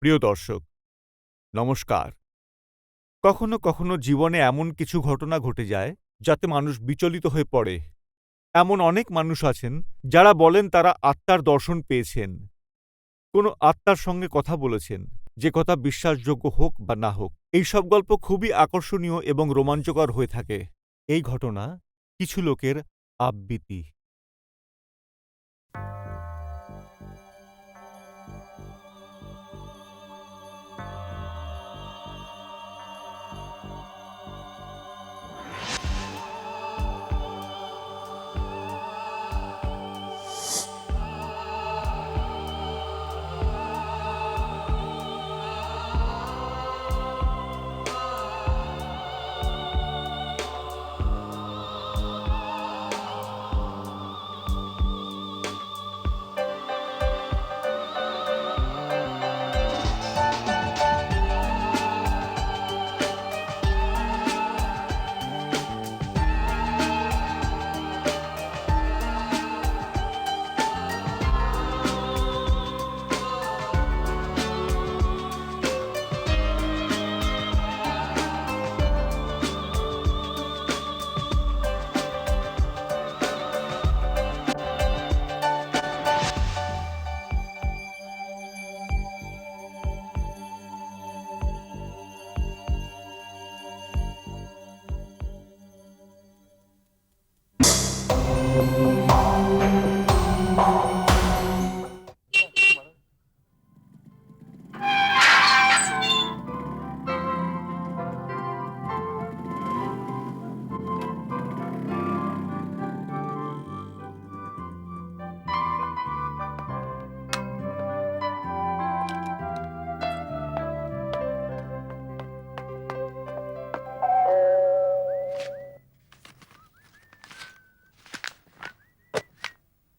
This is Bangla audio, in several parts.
প্রিয় দর্শক, নমস্কার। কখনো কখনো জীবনে এমন কিছু ঘটনা ঘটে যায় যাতে মানুষ বিচলিত হয়ে পড়ে। এমন অনেক মানুষ আছেন যারা বলেন তারা আত্মার দর্শন পেয়েছেন, কোনো আত্মার সঙ্গে কথা বলেছেন, যে কথা বিশ্বাসযোগ্য হোক বা না হোক। এইসব গল্প খুবই আকর্ষণীয় এবং রোমাঞ্চকর হয়ে থাকে। এই ঘটনা কিছু লোকের আবৃত্তি।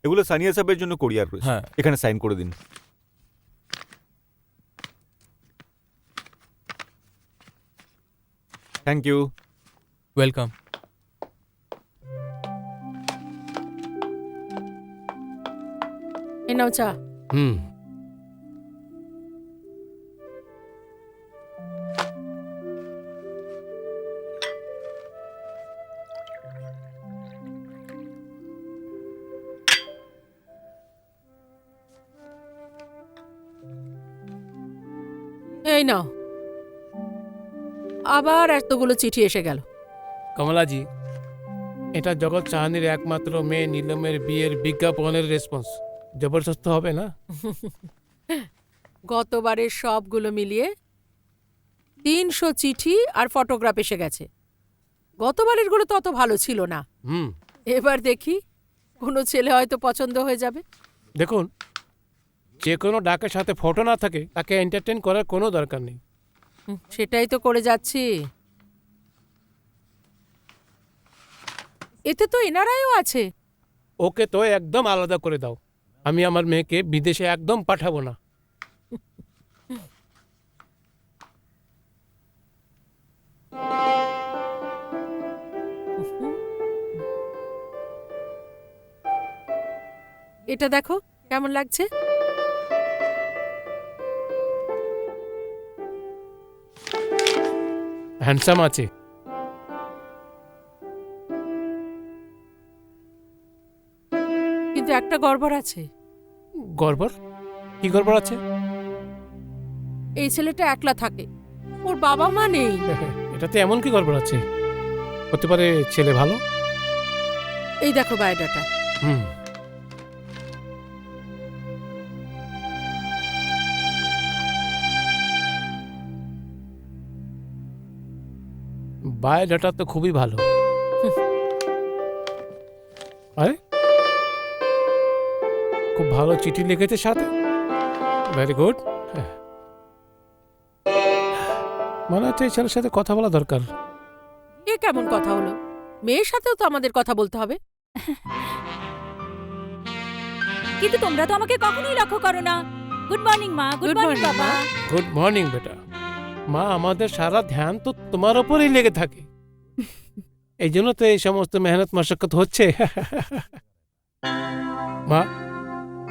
এগুলো সানিয়া সাহেবের জন্য কোরিয়ার রয়েছে। হ্যাঁ। এখানে সাইন করে দিন। Thank you. ওয়েলকাম। এ নাও চা। হুম। এই নাও, আবার এতগুলো চিঠি এসে গেল। কমলাজি, এটা জগৎ চাহানির একমাত্র মেয়ে নীলমের বিয়ের বিজ্ঞাপনের রেসপন্স। জবরদস্ত হবে না? গতবারের সবগুলো মিলিয়ে 300 চিঠি আর ফটোগ্রাফ এসে গেছে। গতবারের গুলো তো অত ভালো ছিল না। হুম। এবার দেখি কোনো ছেলে হয়তো পছন্দ হয়ে যাবে। দেখুন, যে কোনো ডাকের সাথে ফটো না থাকে তাকে এন্টারটেন করার কোনো দরকার নেই। সেটাই তো করে যাচ্ছি। এতে তো এনারাইও আছে। ওকে তো একদম আলাদা করে দাও। আমি আমার মেয়েকে বিদেশে একদম পাঠাবো না। এটা দেখো কেমন লাগছে। হ্যান্ডসাম আছে। কিন্তু একটা গড়বড় আছে। গড়বড়? কি গড়বড় আছে? এই ছেলেটা একলা থাকে, ওর বাবা মা নেই। এটাতে এমন কি গড়বড় আছে? হতে পারে ছেলে ভালো। এই দেখো বায়োডাটা। হুম। বায়োডাটা তো খুবই ভালো। আরে, খুব ভালো চিঠি লিখেছে সাথে। Very good. মনে হচ্ছে এই ছেলের সাথে কথা বলা দরকার। এ কেমন কথা হলো? মেয়ের সাথেও তো আমাদের কথা বলতে হবে। কিন্তু তোমরা তো আমাকে কখনোই লক্ষ্য করো না। গুড মর্নিং মা। গুড Good মর্নিং morning, বাবা। মা। গুড মর্নিং বেটা। মা, আমাদের সারা ধ্যান তো তোমার ওপরেই লেগে থাকে। এই জন্য তো এই সমস্ত মেহনত মশক্কত হচ্ছে। মা,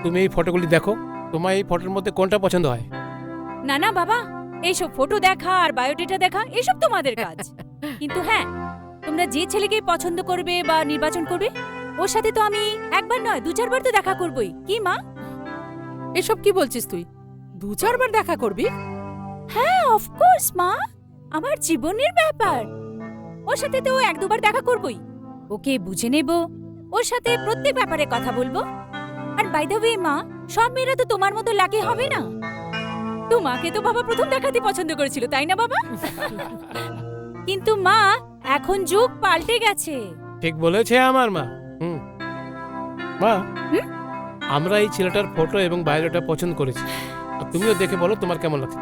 তুমি এই ফটোগুলি দেখো, তোমার এই ফটোর মধ্যে কোনটা পছন্দ হয়? না না বাবা, এইসব ফটো দেখা আর বায়োডেটা দেখা এসব তোমাদের কাজ। কিন্তু হ্যাঁ, তোমরা যে ছেলেকে পছন্দ করবে বা নির্বাচন করবে, ওর সাথে তো আমি একবার নয় 2-4 বার তো দেখা করবই, কি মা? এসব কি বলছিস তুই? 2-4 বার দেখা করবি? হ্যাঁ অফকোর্স মা, আমার জীবনের ব্যাপার। ওর সাথে তো 1-2 বার দেখা করবই, ওকে বুঝে নেব, ওর সাথে প্রত্যেক ব্যাপারে কথা বলবো। আর বাই দ্য ওয়ে মা, সব মেয়েরা তো তোমার মতো লাকি হবে না। তোমাকে তো বাবা প্রথম দেখাতে পছন্দ করেছিল, তাই না বাবা? কিন্তু মা, এখন যুগ পাল্টে গেছে। ঠিক বলেছে আমার মা। মা, হুম? আমরা এই ছেলেটার ফটো এবং বায়োডাটা পছন্দ করেছি, আর তুমিও দেখে বলো তোমার কেমন লাগছে।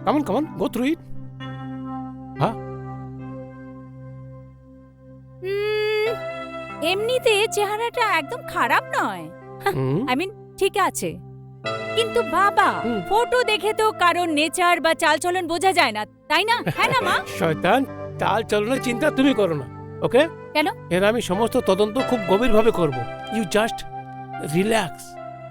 Come on come on, go through it. হ্যাঁ, এমনিতে চেহারাটা একদম খারাপ নয়, হুম, আই মিন ঠিক আছে। কিন্তু বাবা, হুম। ফটো দেখে তো কারোর নেচার বা চালচলন বোঝা যায় না, তাই না? হ্যাঁ না মা? শয়তান, চাল চলনের চিন্তা তুমি করো না, ওকে? কেন? এর আমি সমস্ত তদন্ত খুব গভীরভাবে করব। You just relax.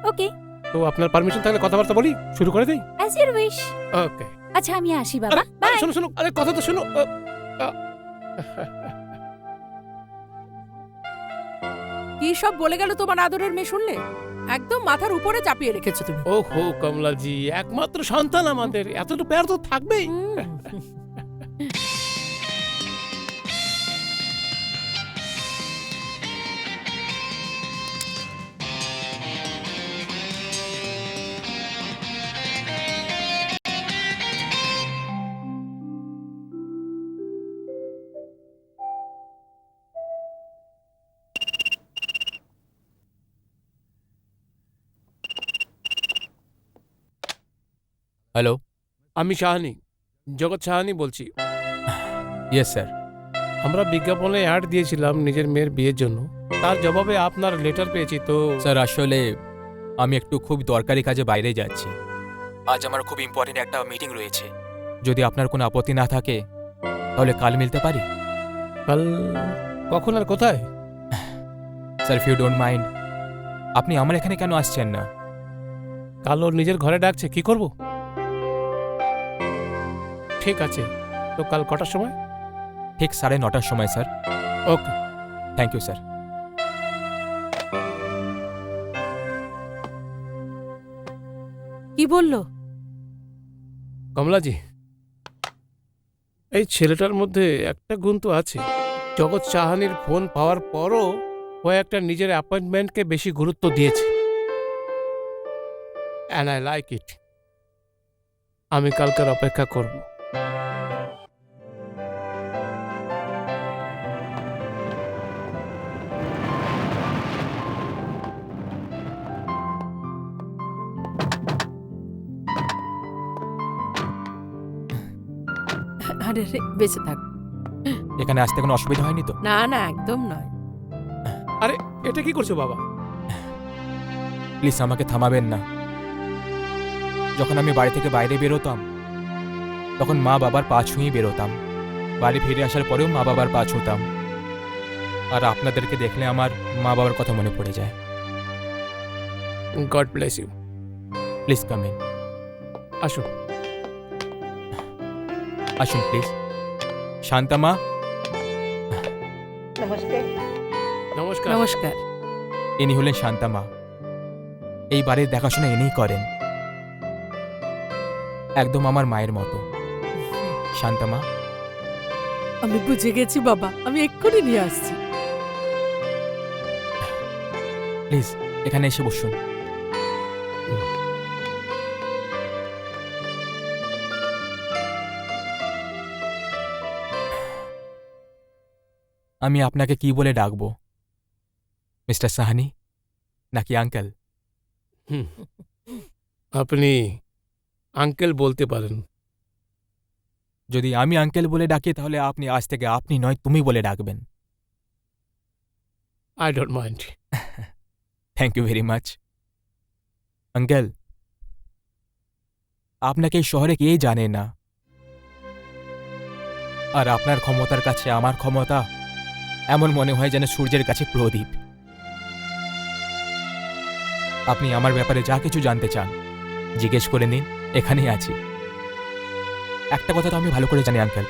ওকে, তো আপনার পারমিশন থাকলে কথাবার্তা বলি, শুরু করে দেই? As your wish. ওকে। আচ্ছা আমি আসি বাবা, বাই। শোনো শোনো, আরে কথা তো শোনো। কি সব বলে গেল তোমার আদরের মেয়ে, শুনলে? একদম মাথার উপরে চাপিয়ে রেখেছো তুমি। ওহো কমলাজি, একমাত্র সন্তান আমাদের, এতটুকু প্যার তো থাকবেই। হ্যালো। আমি সাহানি, জগৎ সাহানি বলছি। Yes sir. আমরা বিজ্ঞাপনে অ্যাড দিয়েছিলাম নিজের মেয়ের বিয়ের জন্য, তার জবাবে আপনার লেটার পেয়েছি। তো স্যার আসলে আমি একটু খুব দরকারি কাজে বাইরে যাচ্ছি। আজ আমার খুব ইম্পর্টেন্ট একটা মিটিং রয়েছে। যদি আপনার কোনো আপত্তি না থাকে তাহলে কাল মিলতে পারি। কাল কখন আর কোথায়? Sir if you don't mind, আপনি আমার এখানে কেন আসছেন না? কাল ওর নিজের ঘরে ডাকছে, কি করব? ঠিক আছে, তো কাল কটার সময়? ঠিক 9:30টার সময় sir. Okay, thank you sir. কি বললো? কমলাজি, এই ছেলেটার মধ্যে একটা গুণ তো আছে। জগৎ সাহানির ফোন পাওয়ার পরও ও একটা নিজের অ্যাপয়েন্টমেন্টকে বেশি গুরুত্ব দিয়েছে, অ্যান্ড আই লাইক ইট। আমি কালকের অপেক্ষা করব। আরে রে, বেঁচে থাক। এখানে আসতে কোনো অসুবিধা হয়নি তো? না না, একদম নয়। আরে এটা কি করছো বাবা? প্লিজ আমাকে থামাবেন না। যখন আমি বাড়ি থেকে বাইরে বেরোতাম তখন মা বাবার পা ছুঁয়ে বেরোতাম, বাড়ি ফিরে আসার পরেও মা বাবার পা ছুঁতাম। আর আপনাদেরকে দেখলে আমার মা বাবার কথা মনে পড়ে যায়। God bless you. Please come in. আসো। আসুন প্লিজ। শান্তা মা, নমস্কার। নমস্কার। ইনি হলেন শান্তা মা। এই বাড়ির দেখাশোনা ইনিই করেন, একদম আমার মায়ের মতো। শান্তা মা, আমি বুঝে গেছি বাবা, আমি এক্ষুনি নিয়ে আসছি। প্লিজ এখানে এসে বসুন। আমি আপনাকে কি বলে ডাকবো, মিস্টার সাহানি নাকি আঙ্কেল? হুম, আপনি আঙ্কেল বলতে পারেন। যদি আমি আঙ্কেল বলে ডাকি তাহলে আপনি আজ থেকে আপনি নয় তুমি বলে ডাকবেন। I don't mind. Thank you very much. Uncle, আপনাকে এই শহরে কেই জানে না, আর আপনার ক্ষমতার কাছে আমার ক্ষমতা এমন মনে হয় যেন সূর্যের কাছে প্রদীপ। আপনি আমার ব্যাপারে যা কিছু জানতে চান জিজ্ঞেস করে নিন, এখানেই আছি। একটা কথা তো আমি ভালো করে জানি আঙ্কেল,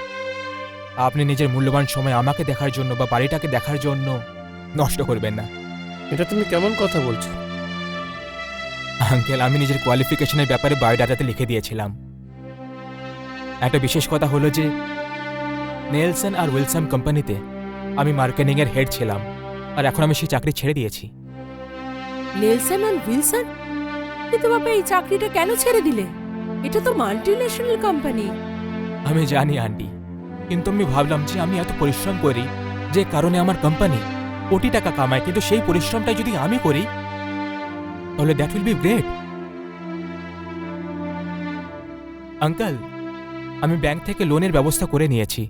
আপনি নিজের মূল্যবান সময় আমাকে দেখার জন্য বা বাড়িটাকে দেখার জন্য নষ্ট করবেন না। এটা তুমি কেমন কথা বলছো? আঙ্কেল, আমি নিজের কোয়ালিফিকেশনের ব্যাপারে বায়োডাটাতে লিখে দিয়েছিলাম। একটা বিশেষ কথা হলো যে নেলসন আর উইলসন কোম্পানিতে আমি মার্কেটিংয়ের হেড ছিলাম, আর এখন আমি সেই চাকরি ছেড়ে দিয়েছি। নেলসন আর উইলসন? কিন্তু বাবা এই চাকরিটা কেন ছেড়ে দিলে? এটা তো মাল্টিন্যাশনাল কোম্পানি। আমি জানি আন্টি, কিন্তু আমি ভাবলাম যে আমি এত পরিশ্রম করি, যে কারণে আমার কোম্পানি কোটি টাকা কামায়, কিন্তু সেই পরিশ্রমটা যদি আমি করি তাহলে that will be great. Uncle, আমি ব্যাংক থেকে লোনের ব্যবস্থা করে নিয়েছি।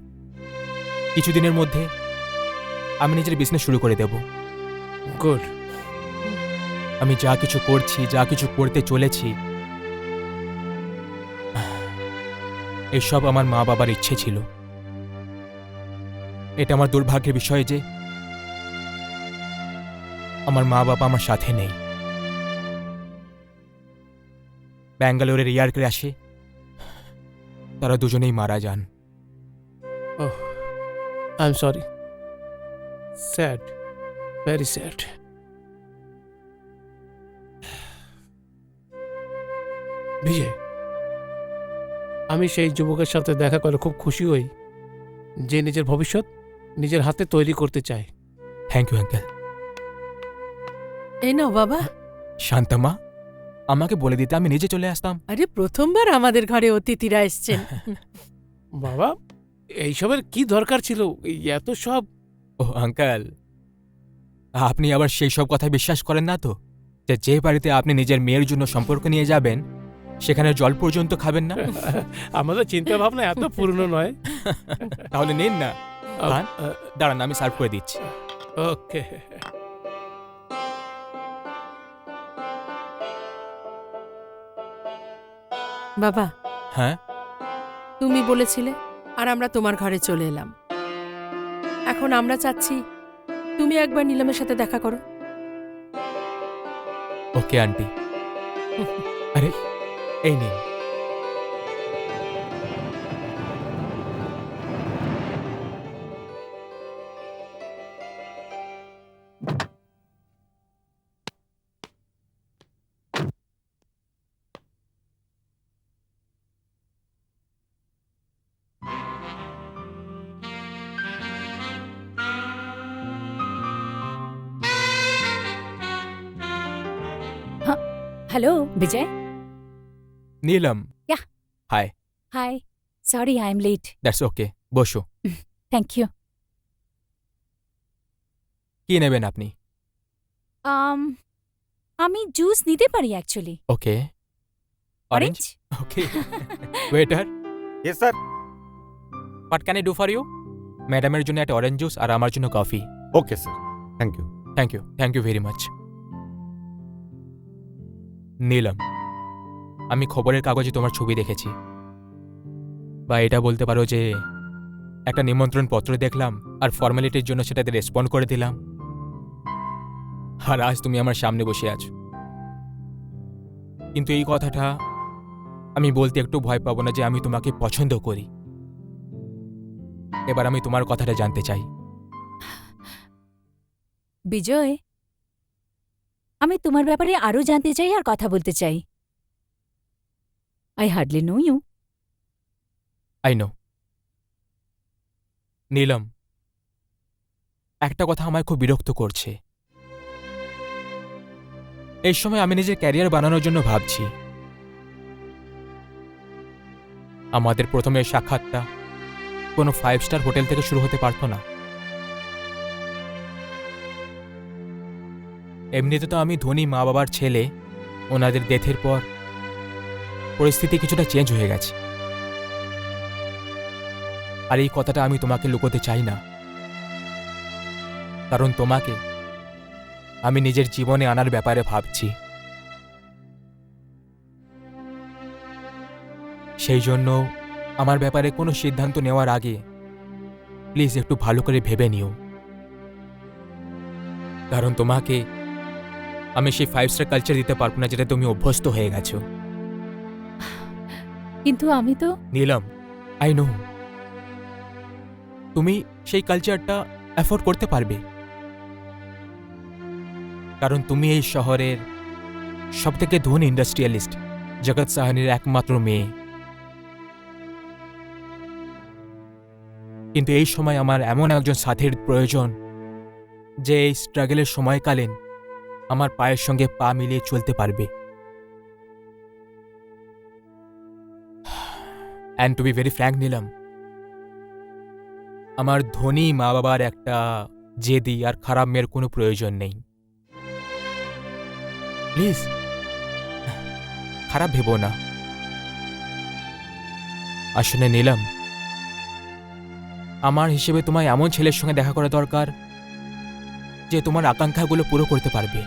কিছুদিনের মধ্যে আমি নিজের বিজনেস শুরু করে দেব। গুড। আমি যা কিছু করছি, যা কিছু করতে চলেছি, এসব আমার মা বাবার ইচ্ছে ছিল। এটা আমার দুর্ভাগ্যের বিষয় যে আমার মা বাবা আমার সাথে নেই। ব্যাঙ্গালোরের এয়ার ক্র্যাশে তারা দুজনেই মারা যান। Oh, I am sorry. Sad, very sad. Vijay, আমি সেই যুবকের সাথে দেখা করে খুব খুশি হই, যে নিজের ভবিষ্যৎ নিজের হাতে তৈরি করতে চায়। Thank you uncle. এই নাও বাবা। শান্তামা, আমাকে বলে দিতে আমি নিজে চলে আসতাম। আরে প্রথমবার আমাদের ঘরে অতিথিরা এসছেন। বাবা, এইসবের কি দরকার ছিল? এই এত সব। ও আঙ্কেল, আপনি আবার সেই সব কথা বিশ্বাস করেন না তো, যে বাড়িতে আপনি নিজের মেয়ের জন্য সম্পর্ক নিয়ে যাবেন সেখানে জল পর্যন্ত খাবেন না? আমাদের চিন্তা ভাবনা এত পুরনো নয়। তাহলে নিন না। খান। দাঁড়ান, আমি সার্ভ করে দিচ্ছি। ওকে। বাবা, হ্যাঁ, তুমি বলেছিলে আর আমরা তোমার ঘরে চলে এলাম। এখন আমরা চাচ্ছি তুমি একবার নীলমের সাথে দেখা করো। Okay aunty. আরে এই নিন। Hello Vijay. Neelam. Yeah. Hi. Hi, sorry I am late. That's okay, বসো। Thank you. কি নেবেন আপনি? আমি জুস নিতে পারি actually. Okay. Orange? Orange? Okay. Waiter, yes sir. What can I do for you? ম্যাডামের জন্য একটা অরেঞ্জ জুস আর আমার জন্য coffee. Okay sir, thank you. Thank you very much. Neelam, আমি খবরের কাগজে তোমার ছবি দেখেছি, বা এটা বলতে পারো যে একটা নিমন্ত্রণ পত্র দেখলাম আর ফর্মালিটির জন্য সেটাতে রেসপন্ড করে দিলাম, আর আজ তুমি আমার সামনে বসে আছো। কিন্তু এই কথাটা আমি বলতে একটু ভয় পাবো না যে আমি তোমাকে পছন্দ করি। এবার আমি তোমার কথাটা জানতে চাই। বিজয়, আমি তোমার ব্যাপারে আরো জানতে চাই আর কথা বলতে চাই। I hardly know you. I know. Neelam, একটা কথা আমায় খুব বিরক্ত করছে। এই সময় আমি নিজের ক্যারিয়ার বানানোর জন্য ভাবছি। আমাদের প্রথমে সাক্ষাৎটা কোনো 5 স্টার হোটেল থেকে শুরু হতে পারতো না? এমনিতে তো আমি ধনী মা বাবার ছেলে, ওনাদের ডেথের পর পরিস্থিতি কিছুটা চেঞ্জ হয়ে গেছে। আর এই কথাটা আমি তোমাকে লুকোতে চাই না, কারণ তোমাকে আমি নিজের জীবনে আনার ব্যাপারে ভাবছি। সেই জন্য আমার ব্যাপারে কোনো সিদ্ধান্ত নেওয়ার আগে প্লিজ একটু ভালো করে ভেবে নিও, কারণ তোমাকে আমি সেই 5 স্টার কালচার দিতে পারবো না যেটা তুমি অভ্যস্ত হয়ে গেছো। কিন্তু আমি তো নীলম, আই নো তুমি সেই কালচারটা অ্যাফোর্ড করতে পারবে, কারণ তুমি এই শহরের সবথেকে ধনী ইন্ডাস্ট্রিয়ালিস্ট জগৎ সাহানির একমাত্র মেয়ে। কিন্তু এই সময় আমার এমন একজন সাথীর প্রয়োজন যে এই স্ট্রাগলের সময়কালীন আমার পায়ের সঙ্গে পা মিলিয়ে চলতে পারবে। And to be very frank নিলাম, আমার ধনী মা বাবার একটা জেদি আর খারাপ মেয়ের কোনো প্রয়োজন নেই। প্লিজ খারাপ ভেবো না। আসলে নিলাম, আমার হিসেবে তোমায় এমন ছেলের সঙ্গে দেখা করা দরকার যে তোমার আকাঙ্ক্ষাগুলো পুরো করতে পারবে,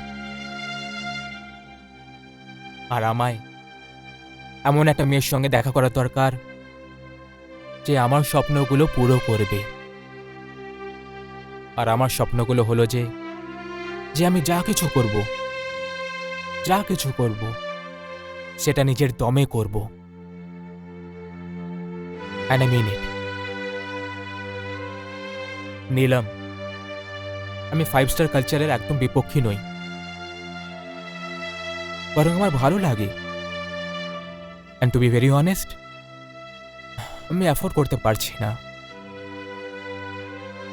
আর আমায় এমন একটা মেয়ের সঙ্গে দেখা করা দরকার যে আমার স্বপ্নগুলো পুরো করবে। আর আমার স্বপ্নগুলো হলো যে আমি যা কিছু করব সেটা নিজের দমে করব। And I mean it. Neelam, আমি 5 স্টার কালচারের একদম বিপক্ষী নই, বরং আমার ভালো লাগে। And to be very honest, আমি অ্যাফোর্ড করতে পারছি না,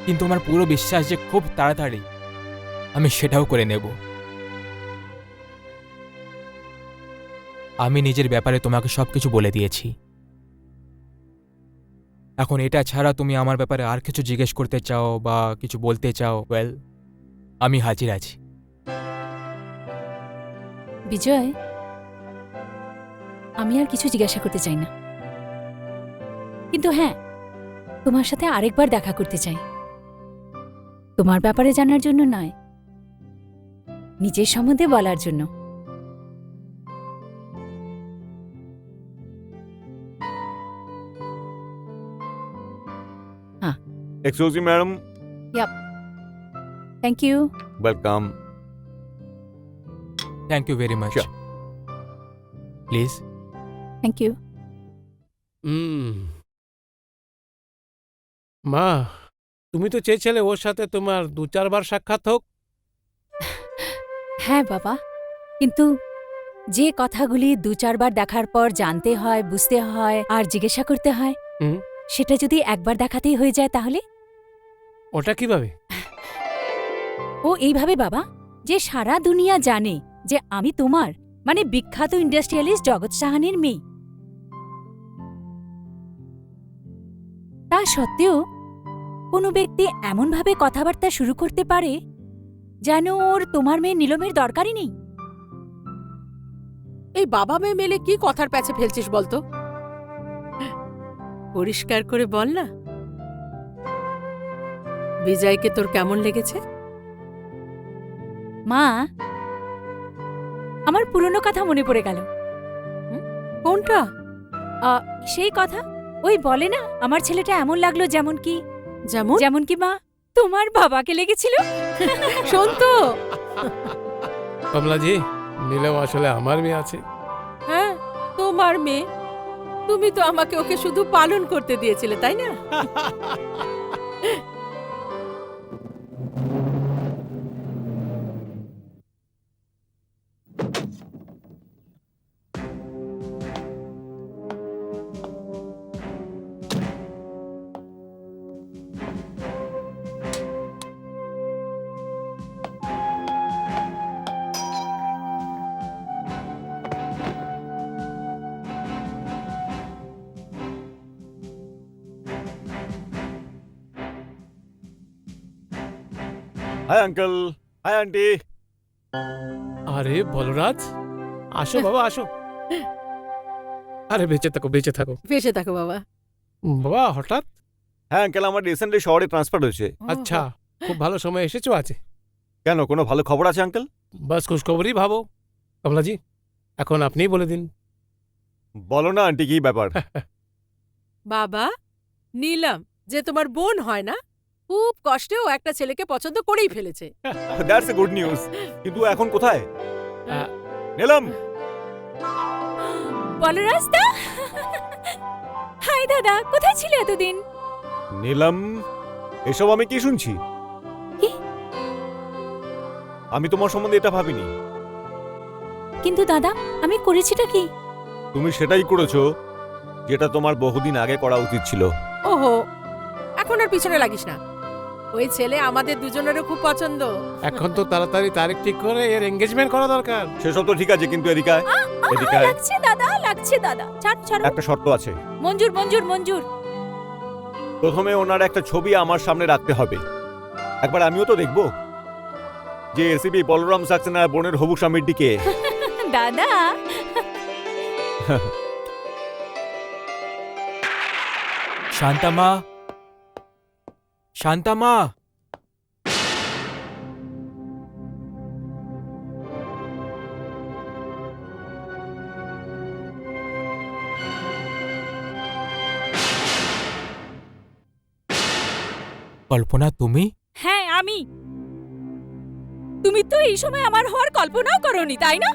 কিন্তু আমার পুরো বিশ্বাস যে খুব তাড়াতাড়ি আমি সেটাও করে নেব। আমি নিজের ব্যাপারে তোমাকে সবকিছু বলে দিয়েছি। এখন এটা ছাড়া তুমি আমার ব্যাপারে আর কিছু জিজ্ঞেস করতে চাও বা কিছু বলতে চাও, ওয়েল, আমি হাজির আছি। বিজয়, আমি আর কিছু জিজ্ঞাসা করতে চাই না, কিন্তু হ্যাঁ, তোমার সাথে আরেকবার দেখা করতে চাই। তোমার ব্যাপারে জানার জন্য নয়, নিজের সম্বন্ধে বলার জন্য। Excuse me madam. Thank you. Welcome. Thank you very much. Sure. Please. Thank you. মা, তুমি তো চেয়েছিলে ওর সাথে তোমার 2-4 বার সাক্ষাৎ হোক। হ্যাঁ বাবা, কিন্তু যে কথাগুলি 2-4 বার দেখার পর জানতে হয়, বুঝতে হয় আর জিজ্ঞাসা করতে হয়, হুম। সেটা যদি একবার দেখাতেই হয়ে যায় তাহলে? ওটা কিভাবে? ও এইভাবে বাবা, যে সারা দুনিয়া জানে যে আমি তোমার মানে বিখ্যাত ইন্ডাস্ট্রিয়ালিস্ট জগৎ সাহানির মেয়ে। তা সত্ত্বেও কোনো ব্যক্তি এমনভাবে কথাবার্তা শুরু করতে পারে যেন ওর তোমার মেয়ে নীলমের দরকারই নেই। এই বাবা মেয়ে মেলে কি কথার প্যাচে ফেলছিস বলতো? পরিষ্কার করে বল না, বিজয়কে তোর কেমন লেগেছে? মা, আমার পুরনো কথা মনে পড়ে গেল। কোনটা? সেই কথা, ওই বলে না, আমার ছেলেটা এমন লাগলো যেমন কি যেমন? যেমন কি মা তোমার বাবাকে লেগেছিল। শোন তো। কমলাজি, নীলম আসলে আমার মেয়ে আছে। হ্যাঁ, তোমার মেয়ে। তুমি তো আমাকে ওকে শুধু পালন করতে দিয়েছিলে, তাই না? Hi uncle, hi aunty. আরে বলরাজ, আসো বাবা আসো। আরে বেঁচে থাকো, বেঁচে থাকো। বেঁচে থাকো বাবা। বাবা হঠাৎ? হ্যাঁ আঙ্কেল, আমার রিসেন্টলি শহরে ট্রান্সফার হয়েছে। আচ্ছা, খুব ভালো সময় এসেছো আছে। কেন, কোনো ভালো খবর আছে আঙ্কেল? বাস খুশখবরই ভাবো। কমলাজি, এখন আপনিই বলে দিন। বলো না আন্টি, কি ব্যাপার? বাবা, নীলম যে তোমার বোন হয় না, খুব কষ্টে ও একটা ছেলেকে পছন্দ করেই ফেলেছে। That's a good news. কিন্তু এখন কোথায়? আহ, নীলম। বলরাজ দা, হাই দাদা, কোথায় ছিলে এতদিন? নিলাম, এসব আমি কি শুনছি? কি? আমি তোমার সম্বন্ধে এটা ভাবিনি। কিন্তু দাদা, আমি করেছিটা কি? তুমি সেটাই করেছো যেটা তোমার বহুদিন আগে করা উচিত ছিল। ওহো, এখন আর পিছনে লাগিস না। ওই ছেলে আমাদের দুজনেরও খুব পছন্দ। এখন তো তাড়াতাড়ি তারিখ ঠিক করে এর এঙ্গেজমেন্ট করা দরকার। সেসব তো ঠিক আছে, কিন্তু এদিকে আয়। এদিকে আয়। লাগছে দাদা, লাগছে দাদা। ছাড় ছাড়ো। একটা শর্ত আছে। মঞ্জুর মঞ্জুর মঞ্জুর। প্রথমে ওনার একটা ছবি আমার সামনে রাখতে হবে। একবার আমিও তো দেখব যে এসিপি বলরাম সাক্সেনার বোনের হবু স্বামীর দিকে। দাদা, শান্তামা, শান্তামা। কল্পনা, তুমি? হ্যাঁ আমি। তুমি তো এই সময় আমার হওয়ার কল্পনাও করোনি, তাই না?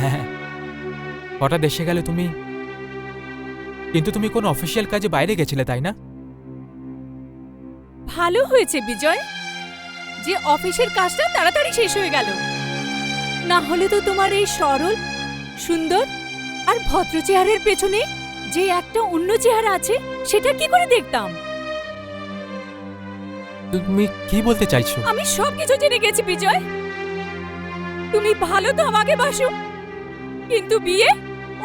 হ্যাঁ, হঠাৎ এসে গেলে তুমি। কিন্তু তুমি কোন অফিসিয়াল কাজে বাইরে গেছিলে, তাই না? ভালো হয়েছে বিজয় যে অফিসের কাজটা তাড়াতাড়ি শেষ হয়ে গেল। না হলে তো তোমার এই সরল, সুন্দর আর ভদ্র চেহারার পেছনে যে একটা অন্য চেহারা আছে সেটা কি করে দেখতাম? তুমি কি বলতে চাইছো? আমি সবকিছু জেনে গেছি বিজয়। তুমি ভালো তো আমাকে বাসো, কিন্তু বিয়ে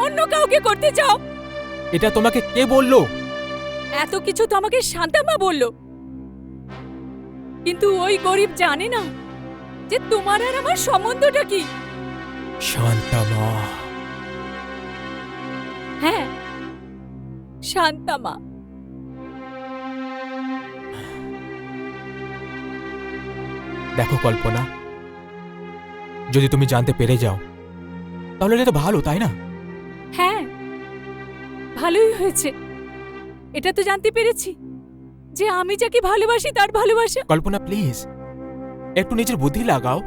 অন্য কাউকে করতে চাও। এটা তোমাকে কে বললো? এত কিছু তো আমাকে শান্তামা বলল। কিন্তু ওই গরিব জানে না যে তোমার আর আমার সম্বন্ধটা কি। শান্তামা। হ্যাঁ, শান্তামা। দেখো কল্পনা, যদি তুমি জানতে পেরে যাও তাহলে এটা তো ভালো, তাই না? হ্যাঁ, ভালোই হয়েছে। এটা তো জানতে পেরেছি যে আমি যাকে ভালোবাসি তার ভালোবাসা। কল্পনা প্লিজ একটু নিজের বুদ্ধি লাগাও।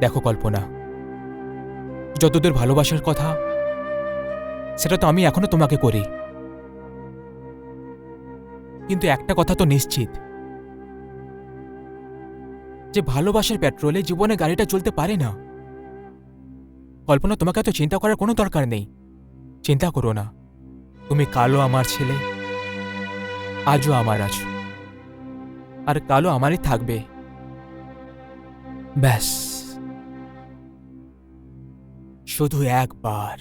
দেখো কল্পনা, যতদূর ভালোবাসার কথা সেটা তো আমি এখনো তোমাকে করি, কিন্তু একটা কথা তো নিশ্চিত যে ভালোবাসার পেট্রোলে জীবনে গাড়িটা চলতে পারে না। কল্পনা, তোমাকে এত চিন্তা করার কোনো দরকার নেই। চিন্তা করো না, তুমি কালও আমার ছেলে, আজও আমার আছো, আর কালও আমারই থাকবে। ব্যাস, শুধু একবার,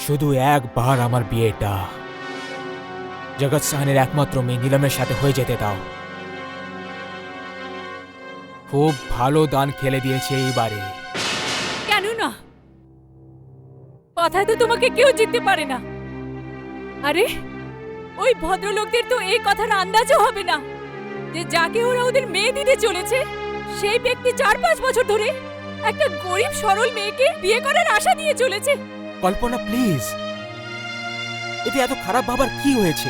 শুধু একবার আমার বিয়েটা জগৎ সাহানের একমাত্র মেয়ে নীলমের সাথে হয়ে যেতে দাও। খুব ভালো দান খেলে দিয়েছে এইবারে। কেন না? কথায় তো তোমাকে কেউ জিততে পারে না। আরে ওই ভদ্রলোকদের তো এই কথার আন্দাজও হবে না যে যাকে ওরা ওদের মেয়ে দিতে চলেছে সেই ব্যক্তি 4-5 বছর ধরে একটা গরিব সরল মেয়েকে বিয়ে করার আশা দিয়ে চলেছে। কল্পনা প্লিজ, এতে এত খারাপ ভাবার কি হয়েছে?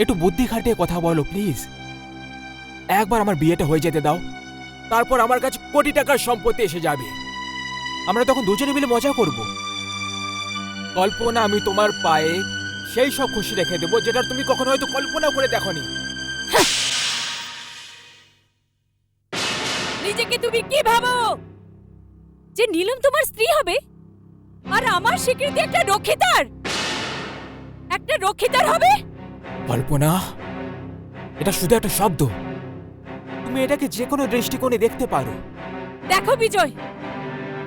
একটু বুদ্ধি খাটিয়ে কথা বলো প্লিজ। একবার আমার বিয়েটা হয়ে যেতে দাও, তারপর আমার কাছে কোটি টাকার সম্পত্তি এসে যাবে। আমরা তখন দুজনে মিলে মজা করব। কল্পনা, আমি তোমার পায়ে সেই সব খুশি রেখে দেবো যেটা তুমি কখনো হয়তো কল্পনা করে দেখোনি। নিজেকে তুমি কি ভাবো যে নীলম তোমার স্ত্রী হবে আর আমার স্বীকৃতি একটা রক্ষিতার হবে? কল্পনা, এটা শুধু একটা শব্দ। তুমি এটাকে যে কোনো দৃষ্টিকোণে দেখতে পারো। দেখো বিজয়,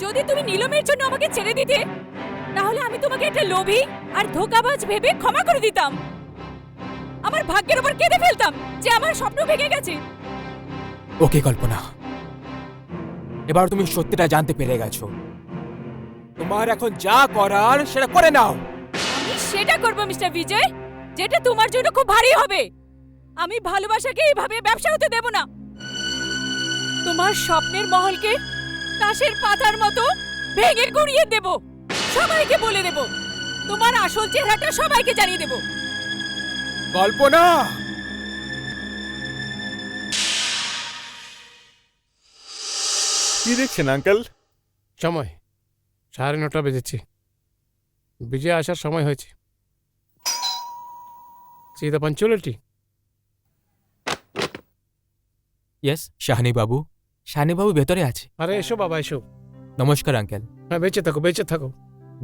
যদি তুমি নীলমের জন্য আমাকে ছেড়ে দিতে তাহলে আমি তোমাকে একটা লোভী আর ধোঁকাবাজ ভেবে ক্ষমা করে দিতাম। আমার ভাগ্যের উপর কেঁদে ফেলতাম যে আমার স্বপ্ন ভেঙে গেছে। ওকে কল্পনা, এবার তুমি সত্যিটা জানতে পেরে গেছো। তোমার এখন যা করার সেটা করে নাও। আমি সেটা করবো মিস্টার বিজয়, যেটা তোমার জন্য খুব ভারী হবে। আমি ভালোবাসাকে এইভাবে ব্যবসা হতে দেব না। তোমার স্বপ্নের মহলকে তাসের পাতার মতো ভেঙে গুড়িয়ে দেব। সবাইকে বলে দেব, তোমার আসল চেহারাটা সবাইকে জানিয়ে দেব। কল্পনা, কি দেখছেন আঙ্কেল? সময় 9:30 বেজেছে। বিজয় আসার সময় হয়েছে। See the punctuality? Yes, Shahani বাবু। শাহানি বাবু ভেতরে আছে। আরে এসো বাবা, এসো। নমস্কার আঙ্কেল। হ্যাঁ, বেঁচে থাকো, বেঁচে থাকো।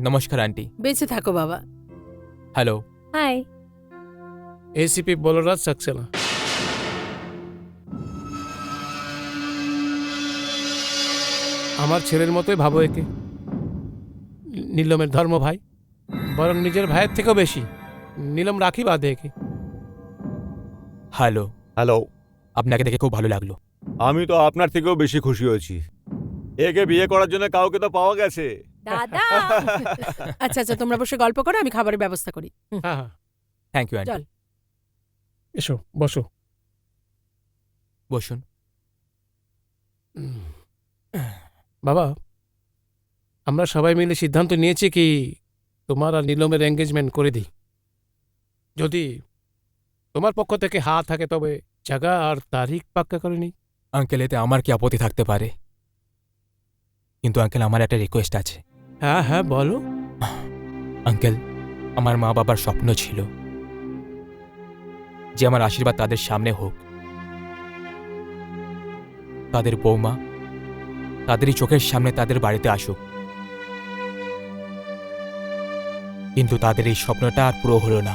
নমস্কার আন্টি। বেঁচে থাকো বাবা। Hello. Hi. ACP Balraj Saxena. আমার ছেলের মতোই ভাবো একে। নীলমের ধর্ম ভাই, বরং নিজের ভাইয়ের থেকেও বেশি। নীলম রাখি বাঁধে একে। হ্যালো। হ্যালো, আপনাকে দেখে খুব ভালো লাগলো। আমি তো আপনার থেকেও বেশি খুশি হয়েছি। একে বিয়ে করার জন্য কাউকে তো পাওয়া গেছে। দাদা। আচ্ছা আচ্ছা, তোমরা বসে গল্প করো, আমি খাবারের ব্যবস্থা করি। হ্যাঁ হ্যাঁ, থ্যাংক ইউ আন্টি। চল। এসো বসো। বসুন। বাবা, আমরা সবাই মিলে সিদ্ধান্ত নিয়েছি কি তোমার আর নীলমের এঙ্গেজমেন্ট করে দিই। যদি তোমার পক্ষ থেকে হা থাকে তবে জায়গা আর তারিখ পাক্কা করে নিই। আঙ্কেল, এতে আমার কি আপত্তি থাকতে পারে? কিন্তু আঙ্কেল, আমার একটা রিকোয়েস্ট আছে। হ্যাঁ হ্যাঁ, বলো। আঙ্কেল, আমার মা বাবার স্বপ্ন ছিল যে আমার আশীর্বাদ তাদের সামনে হোক, তাদের বৌমা তাদেরই চোখের সামনে তাদের বাড়িতে আসুক। কিন্তু তাদের এই স্বপ্নটা আর পুরো হলো না।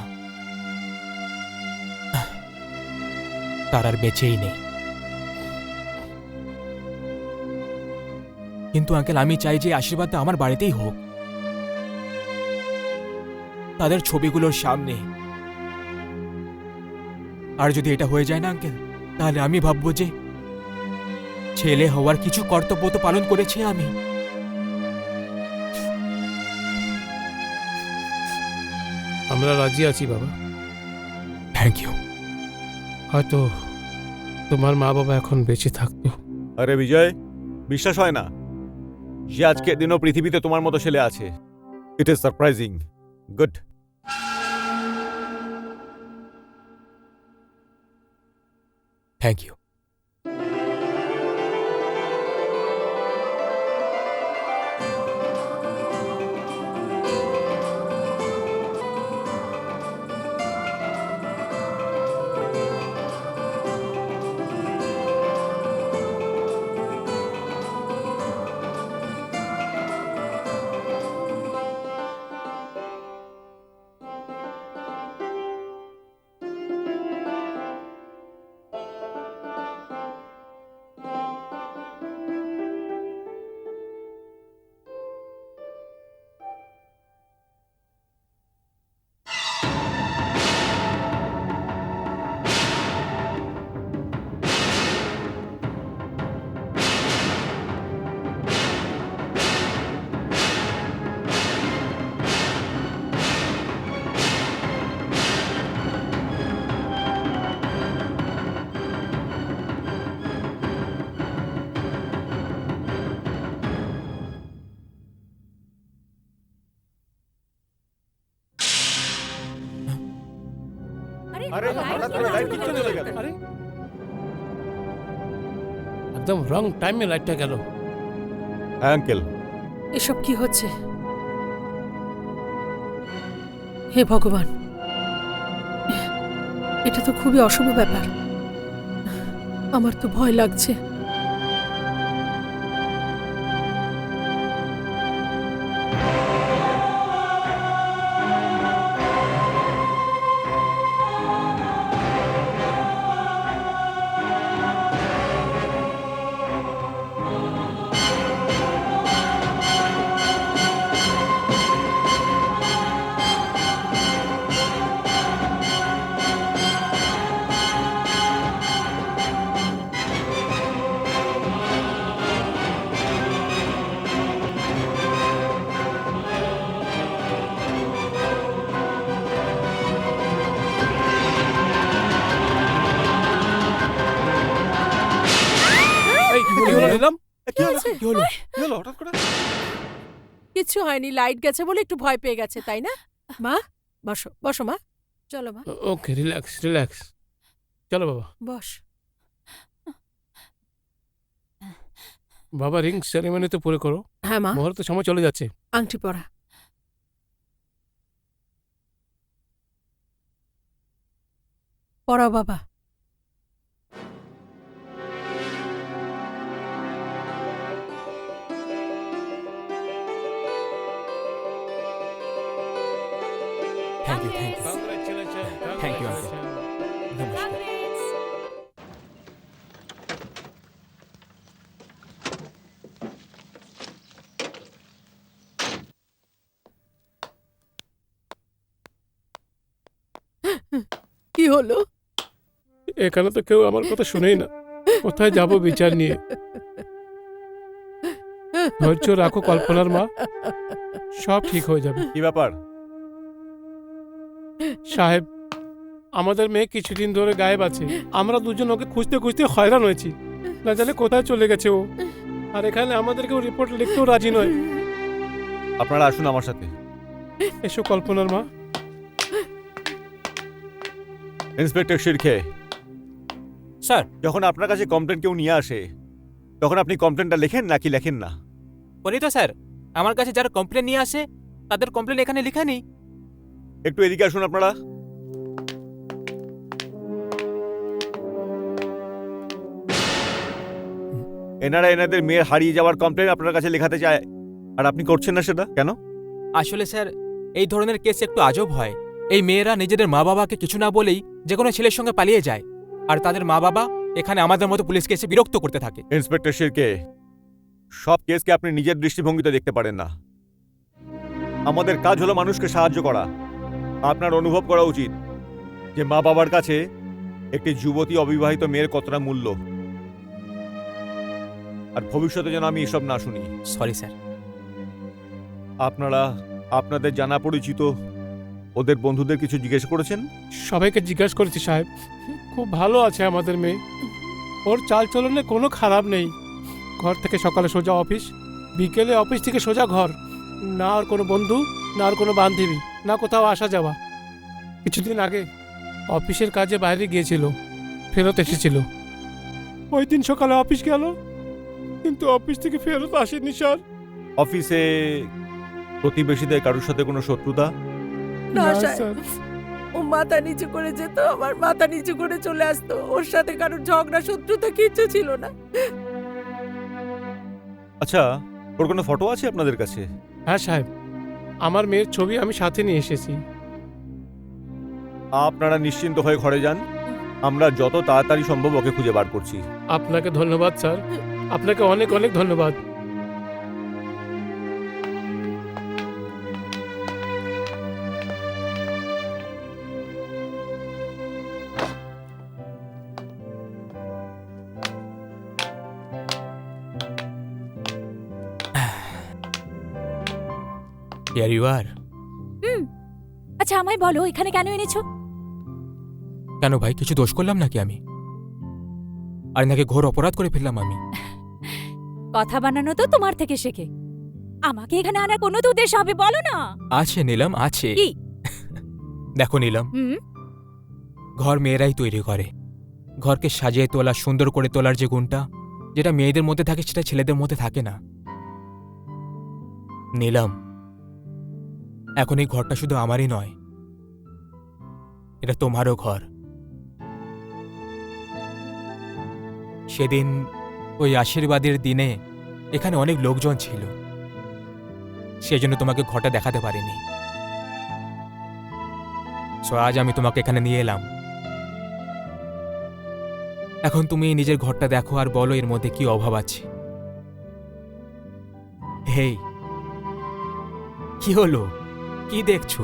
তার আর বেঁচেই নেই। কিন্তু আঙ্কেল, আমি চাই যে আশীর্বাদটা আমার বাড়িতেই হোক, তাদের ছবিগুলোর সামনে। আর যদি এটা হয়ে যায় না আঙ্কেল, তাহলে আমি ভাববো যে ছেলে হওয়ার কিছু কর্তব্য তো পালন করেছি আমি। আমরা রাজি আছি বাবা। Thank you. হয়তো তোমার মা বাবা এখন বেঁচে থাকতো। আরে বিজয়, বিশ্বাস হয় না যে আজকের দিনও পৃথিবীতে তোমার মতো ছেলে আছে। It is surprising. Good. Thank you. আরে হঠাৎ করে লাইট কিচ্ছু চলে গেল। আরে একদম রং টাইমে লাইটটা গেল। হ্যাঁ আঙ্কেল, এসব কি হচ্ছে? হে ভগবান, এটা তো খুবই অশুভ ব্যাপার। আমার তো ভয় লাগছে। এই কি হলো নিলাম? কি হলো? হয়েছে? কি হলো? কি হলো হঠাৎ করে? কিচ্ছু হয়নি, লাইট গেছে বলে একটু ভয় পেয়ে গেছে, তাই না? মা, বসো বসো মা, চলো মা, ওকে, রিল্যাক্স রিল্যাক্স। চলো বাবা। বস। বাবা রিং সেরেমনি তো পুরো করো, হ্যাঁ মা, মুহূর্তে সময় চলে যাচ্ছে। আংটি পরা। পরাও বাবা। Thank you thank you Thank you, uncle. নমস্কার। কি হলো? এখানে তো কেউ আমার কথা শুনেই না, কোথায় যাব বিচার নিয়ে? ধৈর্য রাখো কল্পনার মা, সব ঠিক হয়ে যাবে। কি ব্যাপার? সাহেব, আমাদের মেয়ে কিছুদিন ধরে গায়েব আছে। আমরা দুজন ওকে খুঁজতে খুঁজতে হয়রান হয়েছি, না জানে কোথায় চলে গেছে ও। আর এখানে আমাদেরকেও রিপোর্ট লিখতেও রাজি নয়। আপনারা আসুন আমার সাথে। এসো কল্পনার মা। ইন্সপেক্টর শিরকে, স্যার, যখন আপনার কাছে কমপ্লেন কেউ নিয়ে আসে তখন আপনি কমপ্লেনটা লেখেন নাকি লেখেন না? বলি তো স্যার, আমার কাছে যারা কমপ্লেন নিয়ে আসে তাদের কমপ্লেন এখানে লেখা নেই। একটু এদিকে আসুন আপনারা। এনারা এনাদের মেয়ের হারিয়ে যাওয়ার কমপ্লেন আপনার কাছে লেখাতে চায়, আর আপনি করছেন না সেটা কেন? আসলে স্যার, এই ধরনের কেস একটু আজব হয়। এই মেয়েরা নিজেদের মা বাবাকে কিছু না বলেই যে কোনো ছেলের সঙ্গে পালিয়ে যায়, আর তাদের মা বাবা এখানে আমাদের মতো পুলিশকে এসে বিরক্ত করতে থাকে। ইন্সপেক্টর শিরকে, সব কেসকে আপনি নিজের দৃষ্টিভঙ্গিতে দেখতে পারেন না। আমাদের কাজ হলো মানুষকে সাহায্য করা। আপনার অনুভব করা উচিত যে মা বাবার কাছে একটি যুবতী অবিবাহিত মেয়ের কতটা মূল্য, আর ভবিষ্যতে যেন আমি এসব না শুনি। Sorry sir. আপনারা আপনাদের জানা পরিচিত ওদের বন্ধুদের কিছু জিজ্ঞেস করেছেন? সবাইকে জিজ্ঞাসা করেছি সাহেব, খুব ভালো আছে আমাদের মেয়ে। ওর চালচলনে কোনো খারাপ নেই। ঘর থেকে সকালে সোজা অফিস, বিকেলে অফিস থেকে সোজা ঘর। না আর কোনো বন্ধু, না আর কোনো বান্ধবী, না কোথাও আসা যাওয়া। কিছুদিন আগে অফিসের কাজে বাইরে গিয়েছিল, ফেরত এসেছিল। ওই দিন সকালে অফিস গেল, কিন্তু অফিস থেকে ফেরত আসেনি স্যার। অফিসে প্রতিবেশীদের কারোর সাথে কোনো শত্রুতা? না না, সাহেব, স্যার। ও মাথা নিচু করে যেত, আমার মাথা নিচু করে চলে আসতো। ওর সাথে কারোর ঝগড়া শত্রুতা কিচ্ছু ছিল না। আচ্ছা, ওর কোনো ফটো আছে আপনাদের কাছে? হ্যাঁ সাহেব, আমার মেয়ের ছবি আমি সাথে নিয়ে এসেছি। আপনারা নিশ্চিন্ত হয়ে ঘরে যান, আমরা যত তাড়াতাড়ি সম্ভব ওকে খুঁজে বার করছি। আপনাকে ধন্যবাদ স্যার, আপনাকে অনেক অনেক ধন্যবাদ। Here you are. আচ্ছা আমায় বলো, এখানে কেন এনেছো? কেন ভাই, কিছু দোষ করলাম নাকি আমি? আর নাকি ঘোর অপরাধ করে ফেললাম আমি? কথা বানানো তো তোমার থেকে শেখে। আমাকে এখানে আনার কোনো তো উদ্দেশ্য হবে, বলো না। আছে নীলম, আছে। কি? দেখো নীলম, হুম, ঘর মেয়েরাই তৈরি করে। ঘরকে সাজিয়ে তোলা, সুন্দর করে তোলার যে গুণটা, যেটা মেয়েদের মধ্যে থাকে সেটা ছেলেদের মধ্যে থাকে না। নীলম, এখন এই ঘরটা শুধু আমারই নয়, এটা তোমারও ঘর। সেদিন ওই আশীর্বাদের দিনে এখানে অনেক লোকজন ছিল, সেজন্য তোমাকে ঘরটা দেখাতে পারিনি। সো আজ আমি তোমাকে এখানে নিয়ে এলাম। এখন তুমি নিজের ঘরটা দেখো আর বলো এর মধ্যে কি অভাব আছে। হেই, কি হলো? কি দেখছো?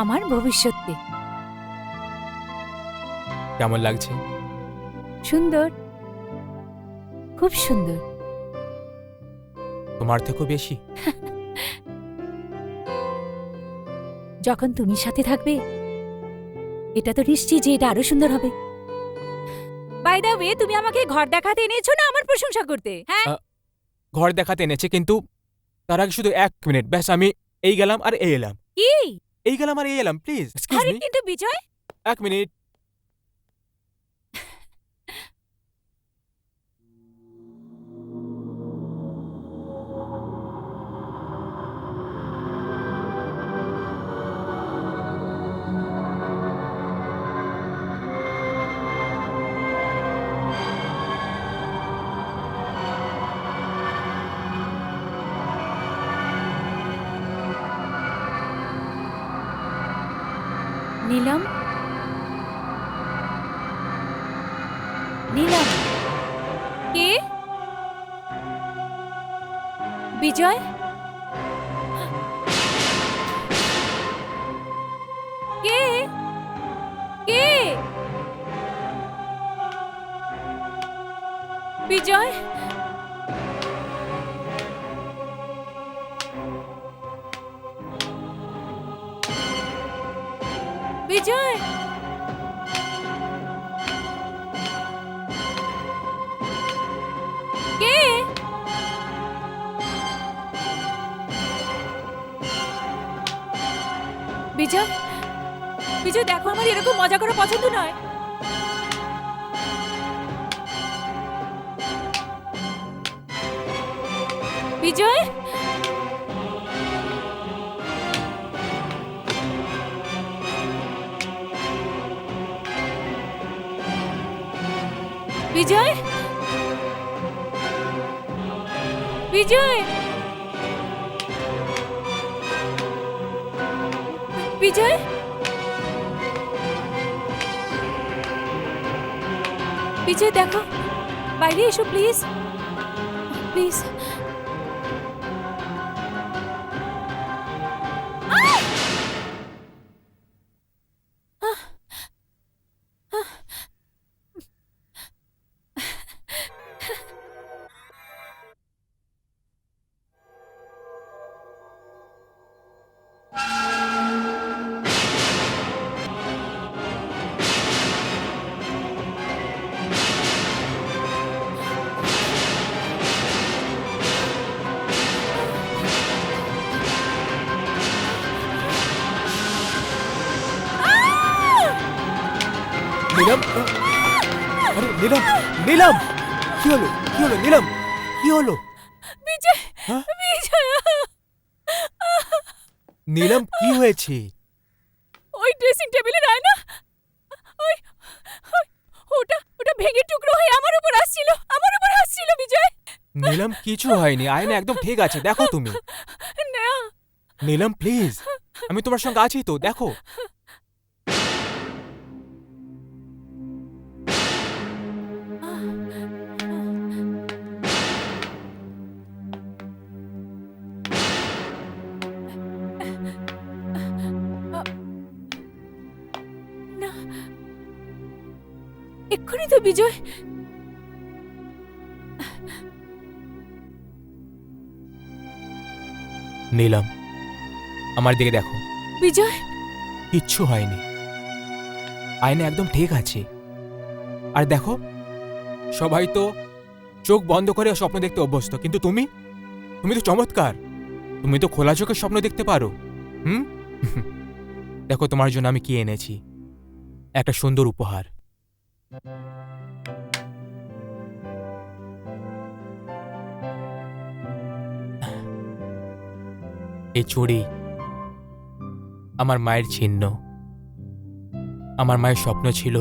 আমার ভবিষ্যৎকে। কেমন লাগছে? সুন্দর, খুব সুন্দর। তোমার থেকেও বেশি? যখন তুমি সাথে থাকবে, এটা তো নিশ্চিত যে এটা আরো সুন্দর হবে। বাই দ্য ওয়ে, তুমি আমাকে ঘর দেখাতে এনেছো না আমার প্রশংসা করতে? হ্যাঁ, ঘর দেখাতে এনেছে, কিন্তু তার আগে শুধু 1 মিনিট ব্যাস। আমি এই গেলাম আর এই এলাম, কি? এই গেলাম আর এই এলাম। প্লিজ এক্সকিউজ আরে মি, কিন্তু বিজয়, 1 মিনিট। নীলম, নীলম, কে? বিজয়? কে? কে? বিজয়? বিজয়? কে? বিজয়? বিজয় দেখো, আমার এরকম মজা করা পছন্দ নয়। বিজয়? বিজয়? বিজয়? বিজয়? বিজয় দেখো, বাইরে এসো প্লিজ, প্লিজ। নীলম, আরে নীলম, নীলম, কি হলো? কি হলো নীলম? কি হলো? বিজয়, হ্যাঁ? বিজয়, নীলম, কি হয়েছে? ওই ড্রেসিং টেবিলের আয়না, ওই ওই- ওটা ওটা ভেঙে টুকরো হয়ে আমার উপর আসছিল, আমার উপর আসছিল বিজয়। নীলম, কিছু হয়নি, আয়না একদম ঠিক আছে, দেখো তুমি। না, নীলম প্লিজ, আমি তোমার সঙ্গে আছি তো, দেখো। না, এক্ষুনি তো বিজয়। নীলম, আমার দিকে দেখো, বিজয়, কিচ্ছু হয়নি, আয়না একদম ঠিক আছে। আর দেখো, সবাই তো চোখ বন্ধ করে স্বপ্ন দেখতে অভ্যস্ত, কিন্তু তুমি তুমি তো চমৎকার, তুমি তো খোলা চোখে স্বপ্ন দেখতে পারো। হুম দেখো, তোমার জন্য আমি কি এনেছি, একটা সুন্দর উপহার। এই চুড়ি আমার মায়ের চিহ্ন। আমার মায়ের স্বপ্ন ছিল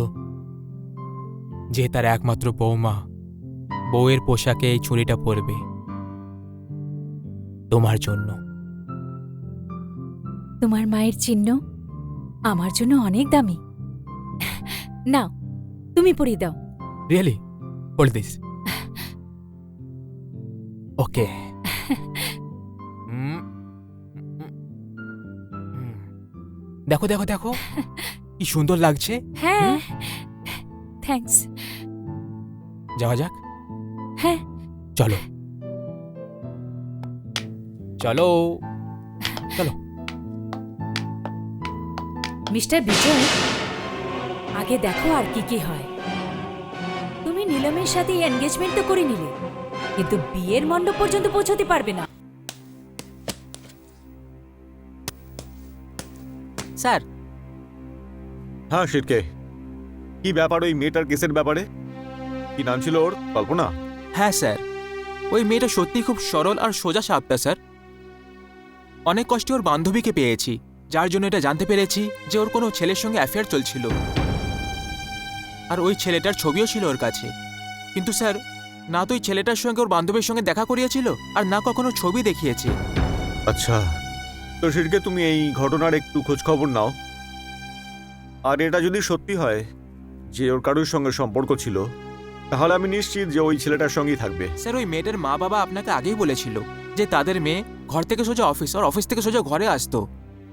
যে তার একমাত্র বৌমা বউয়ের পোশাকে এই চুড়িটা পরবে, তোমার জন্য। তোমার মায়ের চিহ্ন আমার জন্য অনেক দামি। নাও, তুমি পরিয়ে দাও। রিয়েলি? Hold this. ওকে। দেখো দেখো দেখো, কি সুন্দর লাগছে। হ্যাঁ, থ্যাঙ্কস। যাওয়া যাক। হ্যাঁ, চলো চলো চলো। মিস্টার বিজয়, আগে দেখো আর কি কি হয়। তুমি নীলমের সাথে এনগেজমেন্ট তো করে নিলে, কিন্তু বিয়ের মণ্ডপ পর্যন্ত পৌঁছতে পারবে না। স্যার। হ্যাঁ শিরকে, কি ব্যাপার ওই মেয়েটার কেসের ব্যাপারে? কি নাম ছিল ওর? কল্পনা? হ্যাঁ স্যার, ওই মেয়েটা সত্যি খুব সরল আর সোজা সাপটা স্যার। অনেক কষ্টে ওর বান্ধবীকে পেয়েছি, যার জন্য এটা জানতে পেরেছি যে ওর কোনো ছেলের সঙ্গে অ্যাফেয়ার চলছিল, আর ওই ছেলেটার ছবিও ছিল ওর কাছে। কিন্তু স্যার, না তো ওই ছেলেটার সঙ্গে ওর বান্ধবীর সঙ্গে দেখা করিয়েছিল, আর না কখনো ছবি দেখিয়েছে। আচ্ছা, তো শিরকে তুমি এই ঘটনার একটু খোঁজ খবর নাও। আর এটা যদি সত্যি হয় যে ওর কারোর সঙ্গে সম্পর্ক ছিল, তাহলে আমি নিশ্চিত যে ওই ছেলেটার সঙ্গেই থাকবে। স্যার ওই মেয়েটার মা বাবা আপনাকে আগেই বলেছিল যে তাদের মেয়ে ঘর থেকে সোজা অফিস আর অফিস থেকে সোজা ঘরে আসতো,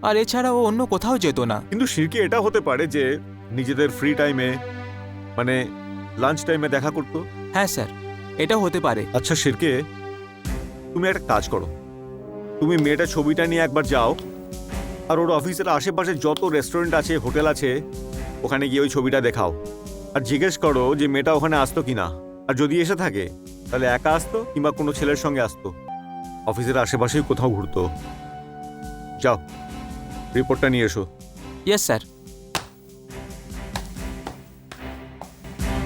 আর এছাড়া ও অন্য কোথাও যেত না। কিন্তু শিরকে এটা হতে পারে যে নিজেদের ফ্রি টাইমে, মানে লাঞ্চ টাইমে দেখা করতো। হ্যাঁ স্যার, এটাও হতে পারে। আচ্ছা শিরকে, তুমি একটা কাজ করো, তুমি মেয়েটার ছবিটা নিয়ে একবার যাও আর ওর অফিসের আশেপাশে যত রেস্টুরেন্ট আছে, হোটেল আছে, ওখানে গিয়ে ওই ছবিটা দেখাও আর জিজ্ঞেস করো যে মেয়েটা ওখানে আসতো কিনা, আর যদি এসে থাকে তাহলে একা আসতো কিংবা কোনো ছেলের সঙ্গে আসতো। অফিসের আশেপাশেই কোথাও ঘুরতো। যাও, রিপোর্টটা নিয়ে এসো। Yes sir.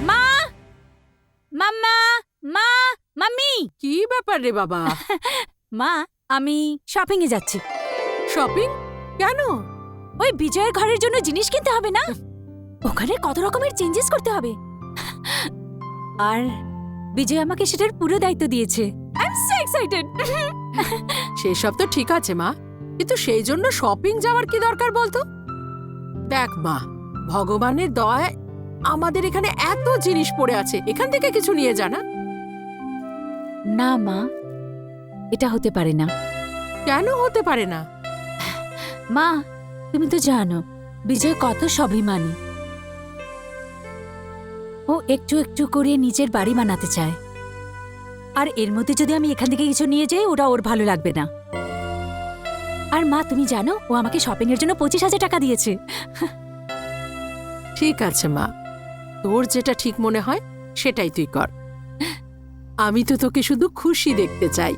মা, মাম্মা, মা, মাম্মি। কি ব্যাপার রে বাবা? মা, আমি শপিং এ যাচ্ছি। শপিং? কেন? ওই বিজয়ের ঘরের জন্য জিনিস কিনতে হবে না? ওখানে কত রকমের চেঞ্জেস করতে হবে, আর বিজয় আমাকে সেটার পুরো দায়িত্ব দিয়েছে। I am so excited. সেসব তো ঠিক আছে মা, কিন্তু সেই জন্য শপিং যাওয়ার কি দরকার বলতো? দেখ মা, ভগবানের দয়ায় আমাদের এখানে এত জিনিস পড়ে আছে, এখান থেকে কিছু নিয়ে যা না। না মা, এটা হতে পারে না। কেন হতে পারে না? মা, তুমি তো জানো বিজয় কত স্বাভিমানী। ও একটু একটু করে নিজের বাড়ি বানাতে চায়, আর এর মধ্যে যদি আমি এখান থেকে কিছু নিয়ে যাই ওটা ওর ভালো লাগবে না। আর মা, তুমি জানো ও আমাকে শপিং এর জন্য 25,000 টাকা দিয়েছে। ঠিক আছে মা, তোর যেটা ঠিক মনে হয় সেটাই তুই কর। আমি তো তোকে শুধু খুশি দেখতে চাই।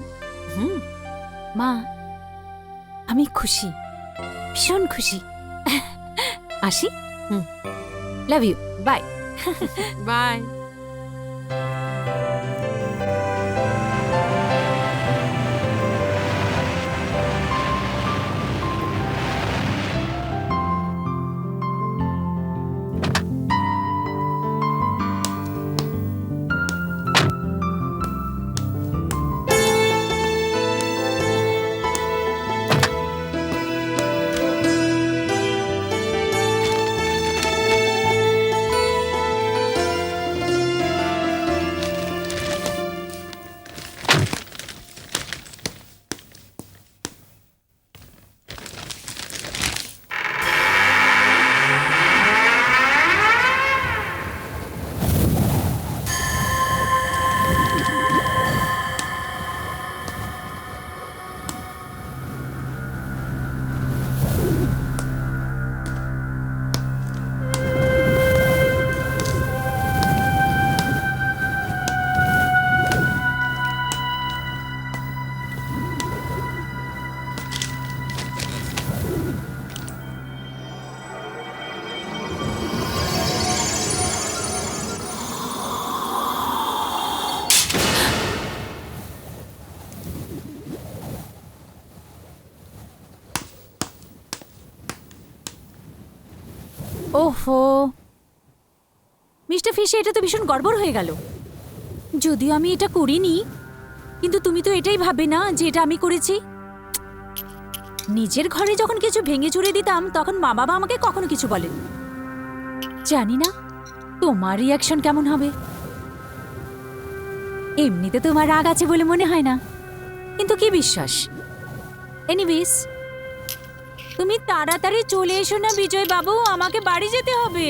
মা, আমি খুশি, ভীষণ খুশি। আসি। Love you, bye. বাই। ওহো মিস্টার ফিশ, এটা তো ভীষণ গড়বড় হয়ে গেল। যদিও আমি এটা করিনি, কিন্তু তুমি তো এটাই ভাবে না যে এটা আমি করেছি। নিজের ঘরে যখন কিছু ভেঙে চুরে দিতাম তখন মা বাবা আমাকে কখনো কিছু বলেন। জানি না তোমার রিয়াকশন কেমন হবে। এমনিতে তোমার রাগ আছে বলে মনে হয় না, কিন্তু কি বিশ্বাস। এনিওয়েজ, তুমি তাড়াতাড়ি চলে এসো না বিজয় বাবু, আমাকে বাড়ি যেতে হবে।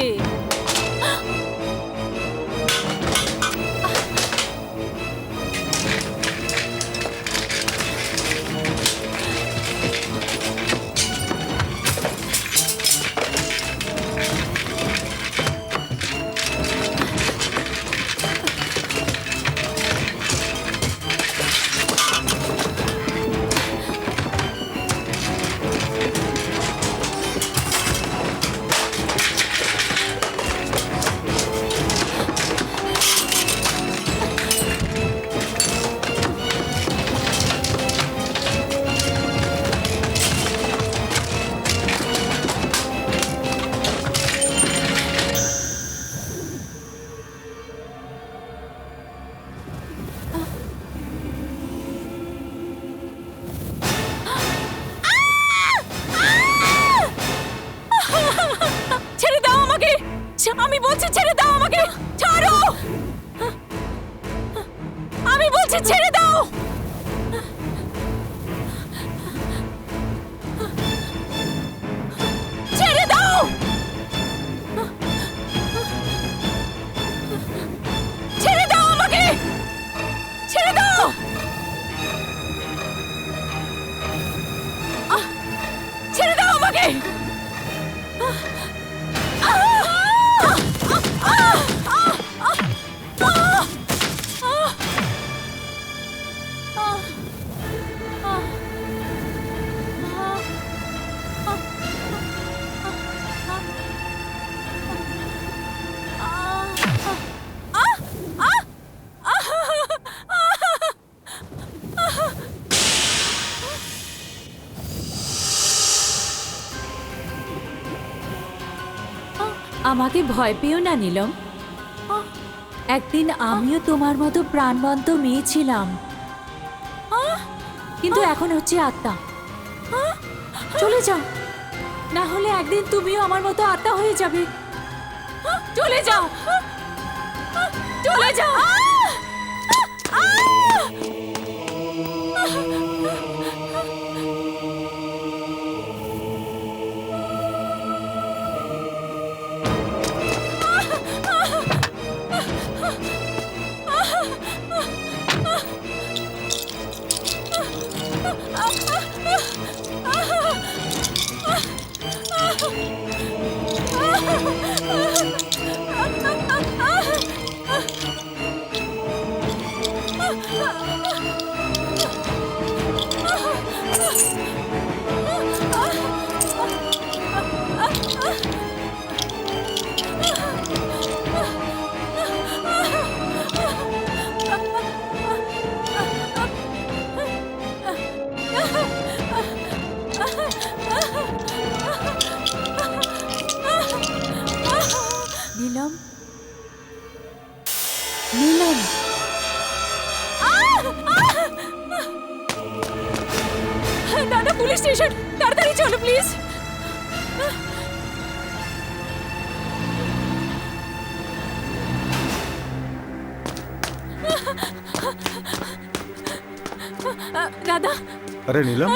ছেড়ে দাও। ছেড়ে দাও। ছেড়ে দাও আমাকে। ছেড়ে দাও। ছেড়ে দাও আমাকে। আমাকে ভয় পেও না নীলম। একদিন আমিও তোমার মতো প্রাণবন্ত মেয়ে ছিলাম, কিন্তু এখন হচ্ছে আত্মা। চলে যাও, না হলে একদিন তুমিও আমার মতো আত্মা হয়ে যাবে। চলে যাও, চলে যাও। নীলম, নীলম, দাদা পুলিশ স্টেশন, তাড়াতাড়ি চলো প্লিজ। দাদা, আরে নীলম,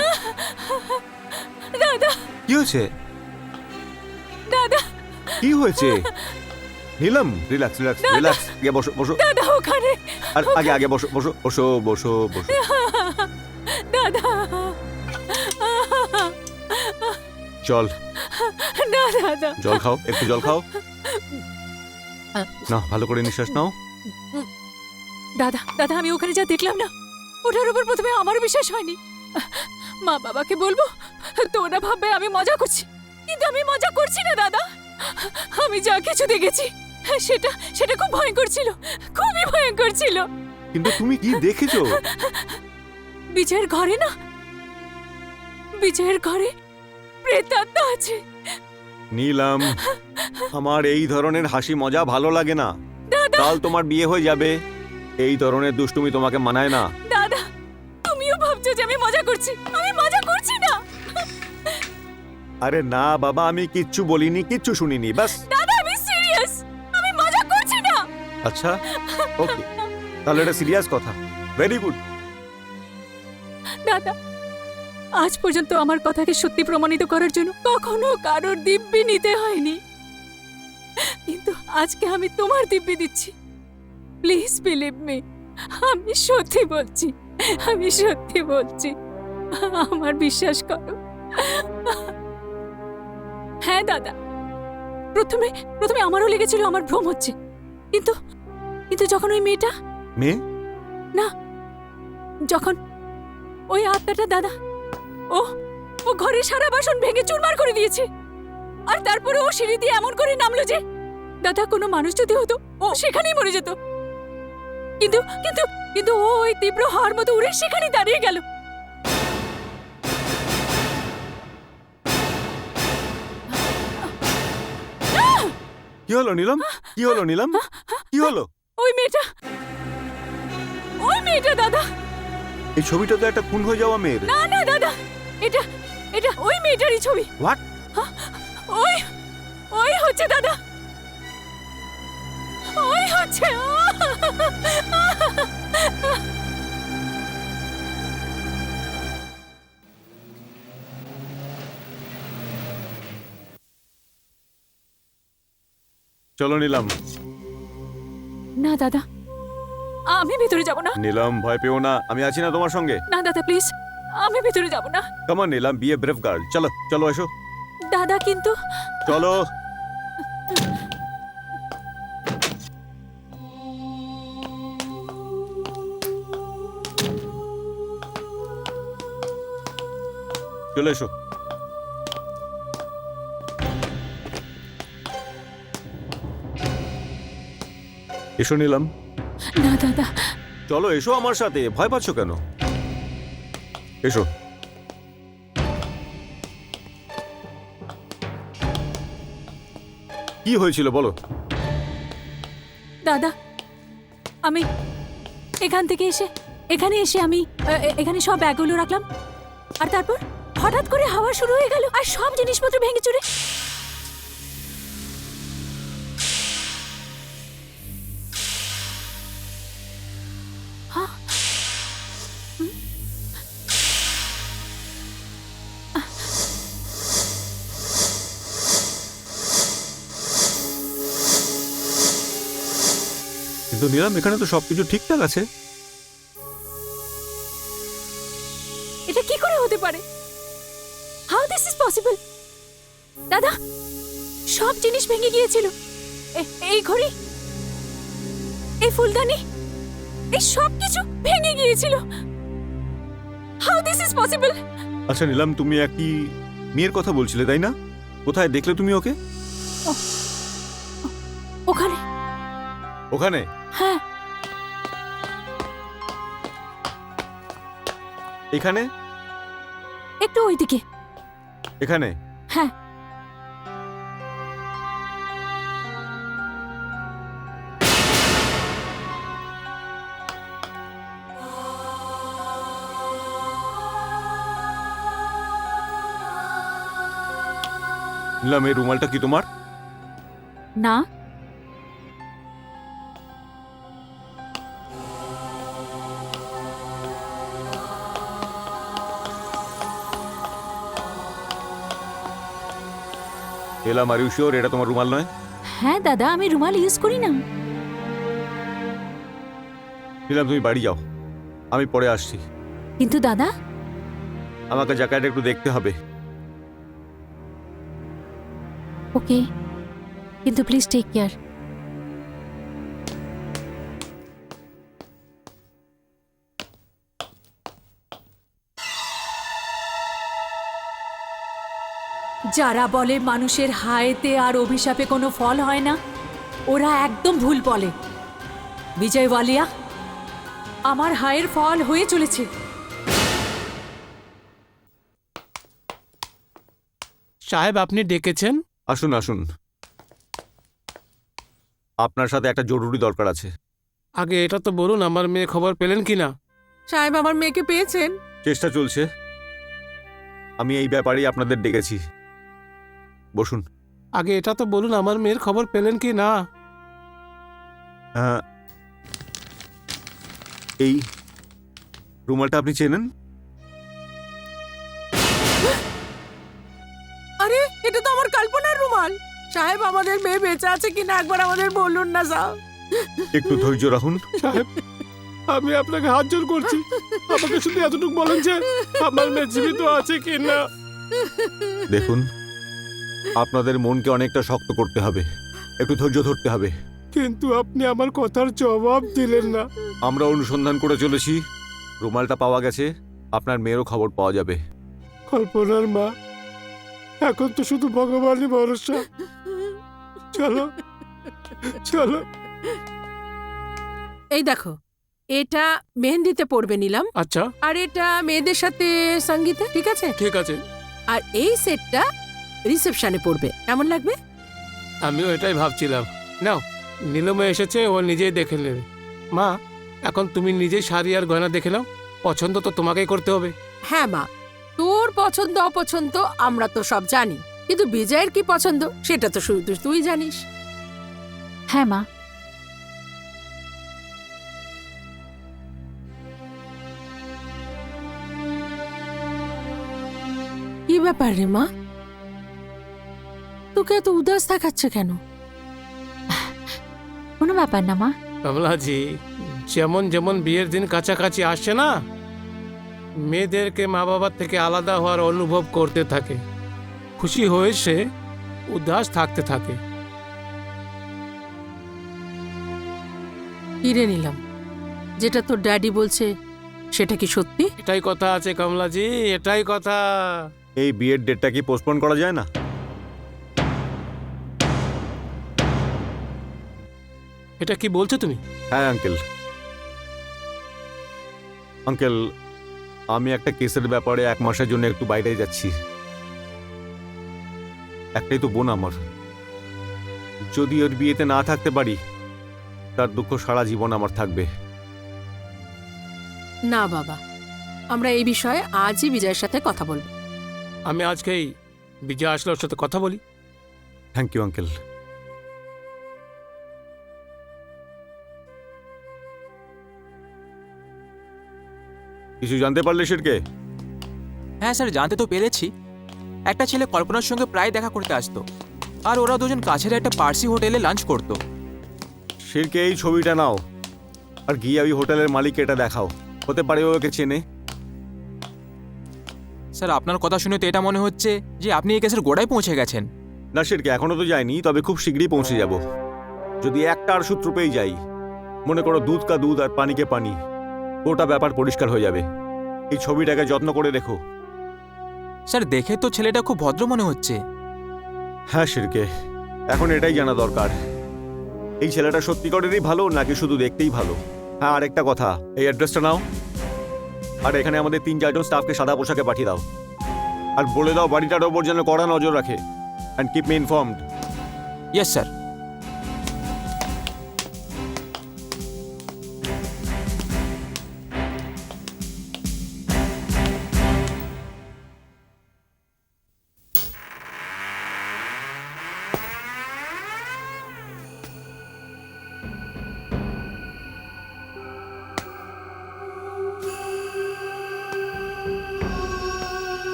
দাদা, কি হয়েছে? দাদা, কি হয়েছে? Neelam, relax relax relax. আগে বসো বসো। দাদা ওখানে। আর আগে আগে বসো বসো বসো বসো বসো। দাদা, চল, না দাদা। জল খাও, একটু জল খাও। না, ভালো করে নিঃশ্বাস নাও। দাদা, দাদা, আমি ওখানে যা দেখলাম না, ওটার উপর প্রথমে আমার বিশ্বাস হয়নি। মা বাবাকে বলবো তো ওরা ভাববে আমি মজা করছি, কিন্তু আমি মজা করছি না দাদা। আমি যা কিছু দেখেছি সেটা সেটা খুব ভয়ঙ্কর ছিল, খুবই ভয়ঙ্কর ছিল। কিন্তু তুমি কি দেখেছো? বিজয়ের ঘরে না, বিজয়ের ঘরে প্রেতাত্মা আছে। নীলম, আমার এই ধরনের হাসি মজা ভালো লাগে না। দাদা, কাল তোমার বিয়ে হয়ে যাবে, এই ধরনের দুষ্টুমি তোমাকে মানায় না। দাদা, তুমিও ভাবছো যে আমি মজা করছি, আমি মজা করছি না। আরে না বাবা, আমি কিচ্ছু বলিনি, কিচ্ছু শুনিনি, বাস। দাদা, আমি সিরিয়াস, আমি মজা করছি না। আচ্ছা, ওকে, তাহলে এটা সিরিয়াস কথা। Very good. দাদা, আজ পর্যন্ত আমার কথাকে সত্যি প্রমাণিত করার জন্য কখনো কারোর দিব্যি নিতে হয়নি, কিন্তু আজকে আমি তোমার দিব্যি দিচ্ছি। প্লিজ বিলিভ মি, আমি সত্যি বলছি, আমি সত্যি বলছি, আমার বিশ্বাস করো। হ্যাঁ দাদা, প্রথমে প্রথমে আমারও লেগেছিল আমার ভ্রম হচ্ছে, কিন্তু কিন্তু যখন ওই মেয়েটা, মেয়ে? না, যখন ওই আত্মাটা, দাদা, ও ও ঘরের সারা বাসন ভেঙে চুরমার করে দিয়েছে, আর তারপরে ও সিঁড়ি দিয়ে এমন করে নামলো যে, দাদা, কোনো মানুষ যদি হতো ও সেখানেই মরে যেত, কিন্তু কিন্তু কিন্তু ও ওই তীব্র হাওয়ার মতো উড়ে সেখানেই দাঁড়িয়ে গেল। কি হলো নীলম? কি হলো নীলম? কি হলো? ওই মেয়েটা, ওই মেয়েটা দাদা। এই ছবিটা তো একটা খুন হয়ে যাওয়া মেয়ের। না না দাদা, এটা এটা ওই মেয়েটারই ছবি। হোয়াট? ওই ওই হচ্ছে দাদা, ওই হচ্ছে। চলো নিলাম। না দাদা, আমি ভিতরে যাব না। নিলাম, ভয় পেও না, আমি আছি না তোমার সঙ্গে। না দাদা প্লিজ, আমি ভিতরে যাব না। কামান নিলাম, বি এ ব্রেভ গার্ল। চলো চলো এসো, দাদা কিন্তু চলো। চলে এসো। এসো নিলাম। না দাদা, চলো এসো আমার সাথে, ভয় পাচ্ছ কেন? এসো। কি হয়েছিল বলো? দাদা আমি এখান থেকে এখানে এসে আমি এখানে সব ব্যাগগুলো রাখলাম, আর তারপর হঠাৎ করে হাওয়া শুরু হয়ে গেল আর সব জিনিসপত্র ভেঙে চুরে। কিন্তু নিলাম, এখানে তো সবকিছু ঠিকঠাক আছে। এটা কি করে হতে পারে? How this is possible? দাদা সব জিনিস ভেঙে গিয়েছিল, এই ঘড়ি, এই ফুলদানি, এই সব কিছু ভেঙে গিয়েছিল। How this is possible? আচ্ছা নিলাম, তুমি একটি মেয়ের কথা বলছিলে তাই না? কোথায় দেখলে তুমি ওকে? ওখানে। ওখানে? হ্যাঁ। এখানে? একটু ওইদিকে। এখানে? হ্যাঁ। নিলাম, এই রুমালটা কি তোমার? না। এলাম, আর ইউ শিওর এটা তোমার রুমাল নয়? হ্যাঁ দাদা, আমি রুমাল ইউজ করি না। নিলাম, তুমি বাড়ি যাও, আমি পরে আসছি। কিন্তু দাদা। আমাকে জায়গাটা একটু দেখতে হবে। ওকে, কিন্তু প্লিজ টেক কেয়ার। যারা বলে মানুষের হায়েতে আর অভিশাপে কোনো ফল হয় না, ওরা একদম ভুল বলে। বিজয় ওয়ালিয়া, আমার হায়ের ফল হয়ে চলেছে। সাহেব আপনি ডেকেছেন? আসুন আসুন, আপনার সাথে একটা জরুরি দরকার আছে। আগে এটা তো বলুন, আমার মেয়ে খবর পেলেন কিনা? সাহেব আমার মেয়েকে পেয়েছেন? চেষ্টা চলছে। আমি এই ব্যাপারেই আপনাদের ডেকেছি। বসুন। আগে এটা তো বলুন, আমার মেয়ের খবর পেলেন কি না? হ্যাঁ, এই রুমালটা আপনি চেনেন? আরে এটা তো আমার কল্পনার রুমাল। সাহেব আমাদের মেয়ে বেঁচে আছে কিনা একবার আমাদের বলুন না সাহেব। একটু ধৈর্য রাখুন। সাহেব আমি আপনাকে হাত জোর করছি, আমাকে শুধু এতটুকু বলেন যে আমার মেয়ে জীবিত আছে কি না। দেখুন, আপনাদের মনকে অনেকটা শক্ত করতে হবে, একটু ধৈর্য ধরতে হবে। কিন্তু আপনি আমার কথার জবাব দিলেন না। আমরা অনুসন্ধান করে চলেছি, রুমালটা পাওয়া গেছে, আপনার মেয়েরও খবর পাওয়া যাবে। কল্পনার মা, এখন তো শুধু ভগবানই ভরসা। চলো চলো। এই দেখো, এটা মেহেন্দিতে পড়বে নিলাম, আচ্ছা আর এটা মেয়েদের সাথে সঙ্গীতে, ঠিক আছে? ঠিক আছে, আর এই সেটটা রিসেপশনে পড়বে, কেমন লাগবে? আমিও এটাই ভাবছিলাম। নাও, নীলমে এসেছে, ও নিজেই দেখে নেবে। মা, এখন তুমি নিজেই শাড়ি আর গয়না দেখে নাও, পছন্দ তো তোমাকেই করতে হবে। হ্যাঁ মা, তোর পছন্দ অপছন্দ আমরা তো সব জানি, কিন্তু বিজয়ের কি পছন্দ সেটা তো শুধু তুই জানিস। হ্যাঁ মা। কি ব্যাপার রে মা, তোকে এত উদাস দেখাচ্ছে কেন? কোনো ব্যাপার না মা। কমলাজি, যেমন যেমন বিয়ের দিন কাছাকাছি আসছে না, মেয়েদেরকে মা বাবার থেকে আলাদা হওয়ার অনুভব করতে থাকে, খুশি হয়েছে উদাস থাকতে থাকে। কিরে নিলাম, যেটা তোর ড্যাডি বলছে সেটা কি সত্যি? এটাই কথা আছে কমলাজি, এটাই কথা। এই বিয়ের ডেটটা কি পোস্টপোন করা যায় না? এটা কি বলছো তুমি? হ্যাঁ আঙ্কেল। আঙ্কেল, আমি একটা কেসের ব্যাপারে 1 মাসের জন্য একটু বাইরে যাচ্ছি। একটাই তো বোন আমার, যদি ওর বিয়েতে না থাকতে পারি তার দুঃখ সারা জীবন আমার থাকবে। না বাবা, আমরা এই বিষয়ে আজই বিজয়ের সাথে কথা বলবো। আমি আজকেই বিজয় আসলে ওর সাথে কথা বলি। Thank you uncle. কিছু জানতে পারলে শিরকে? হ্যাঁ স্যার, জানতে তো পেরেছি। একটা ছেলে কল্পনার সঙ্গে প্রায় দেখা করতে আসতো, আর ওরা দুজন কাছের একটা পার্সি হোটেলে লাঞ্চ করতো। শিরকে, এই ছবিটা নাও আর গিয়ে ওই হোটেলের মালিককে এটা দেখাও, হতে পারে ও ওকে চেনে। স্যার, আপনার কথা শুনে তো এটা মনে হচ্ছে যে আপনি এই কেসের গোড়ায় পৌঁছে গেছেন। না শিরকে, এখনো তো যায়নি, তবে খুব শীঘ্রই পৌঁছে যাব। যদি একটা আর সূত্র পেয়ে যাই, মনে করো দুধ কা দুধ আর পানি কে পানি, গোটা ব্যাপার পরিষ্কার হয়ে যাবে। এই ছবিটাকে যত্ন করে দেখো। স্যার, দেখে তো ছেলেটা খুব ভদ্র মনে হচ্ছে। হ্যাঁ শিরকে, এখন এটাই জানা দরকার, এই ছেলেটা সত্যিকারেরই ভালো নাকি শুধু দেখতেই ভালো। হ্যাঁ, আরেকটা কথা, এই অ্যাড্রেসটা নাও আর এখানে আমাদের 3-4 জন স্টাফকে সাদা পোশাকে পাঠিয়ে দাও, আর বলে দাও বাড়িটার ওপর যেন কড়া নজর রাখে। And keep me informed. Yes sir.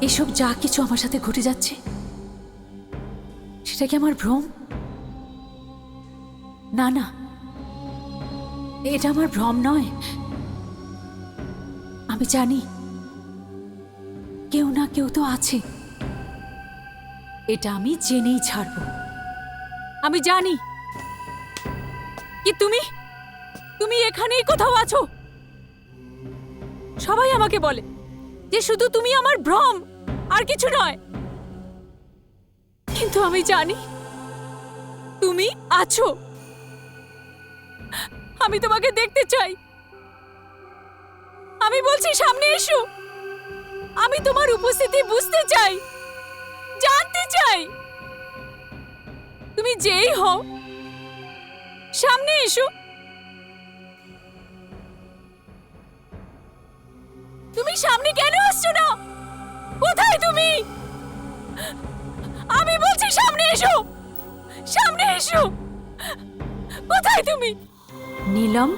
এসব যা কিছু আমার সাথে ঘটে যাচ্ছে, সেটা কি আমার ভ্রম? না না, এটা আমার ভ্রম নয়। আমি জানি কেউ না কেউ তো আছে, এটা আমি জেনেই ছাড়ব। আমি জানি কি তুমি এখানেই কোথাও আছো। সবাই আমাকে বলে যে শুধু তুমি আমার ভ্রম, আর কিছু নয়, কিন্তু আমি জানি তুমি আছো। আমি তোমাকে দেখতে চাই। আমি বলছি সামনে এসো। আমি তোমার উপস্থিতি বুঝতে চাই, জানতে চাই। তুমি যেই হও, সামনে এসো। তুমি সামনে কেন আসছো না? কোথায় তুমি? আমি বলছি সামনে এসো, সামনে এসো। কোথায় তুমি? নীলম,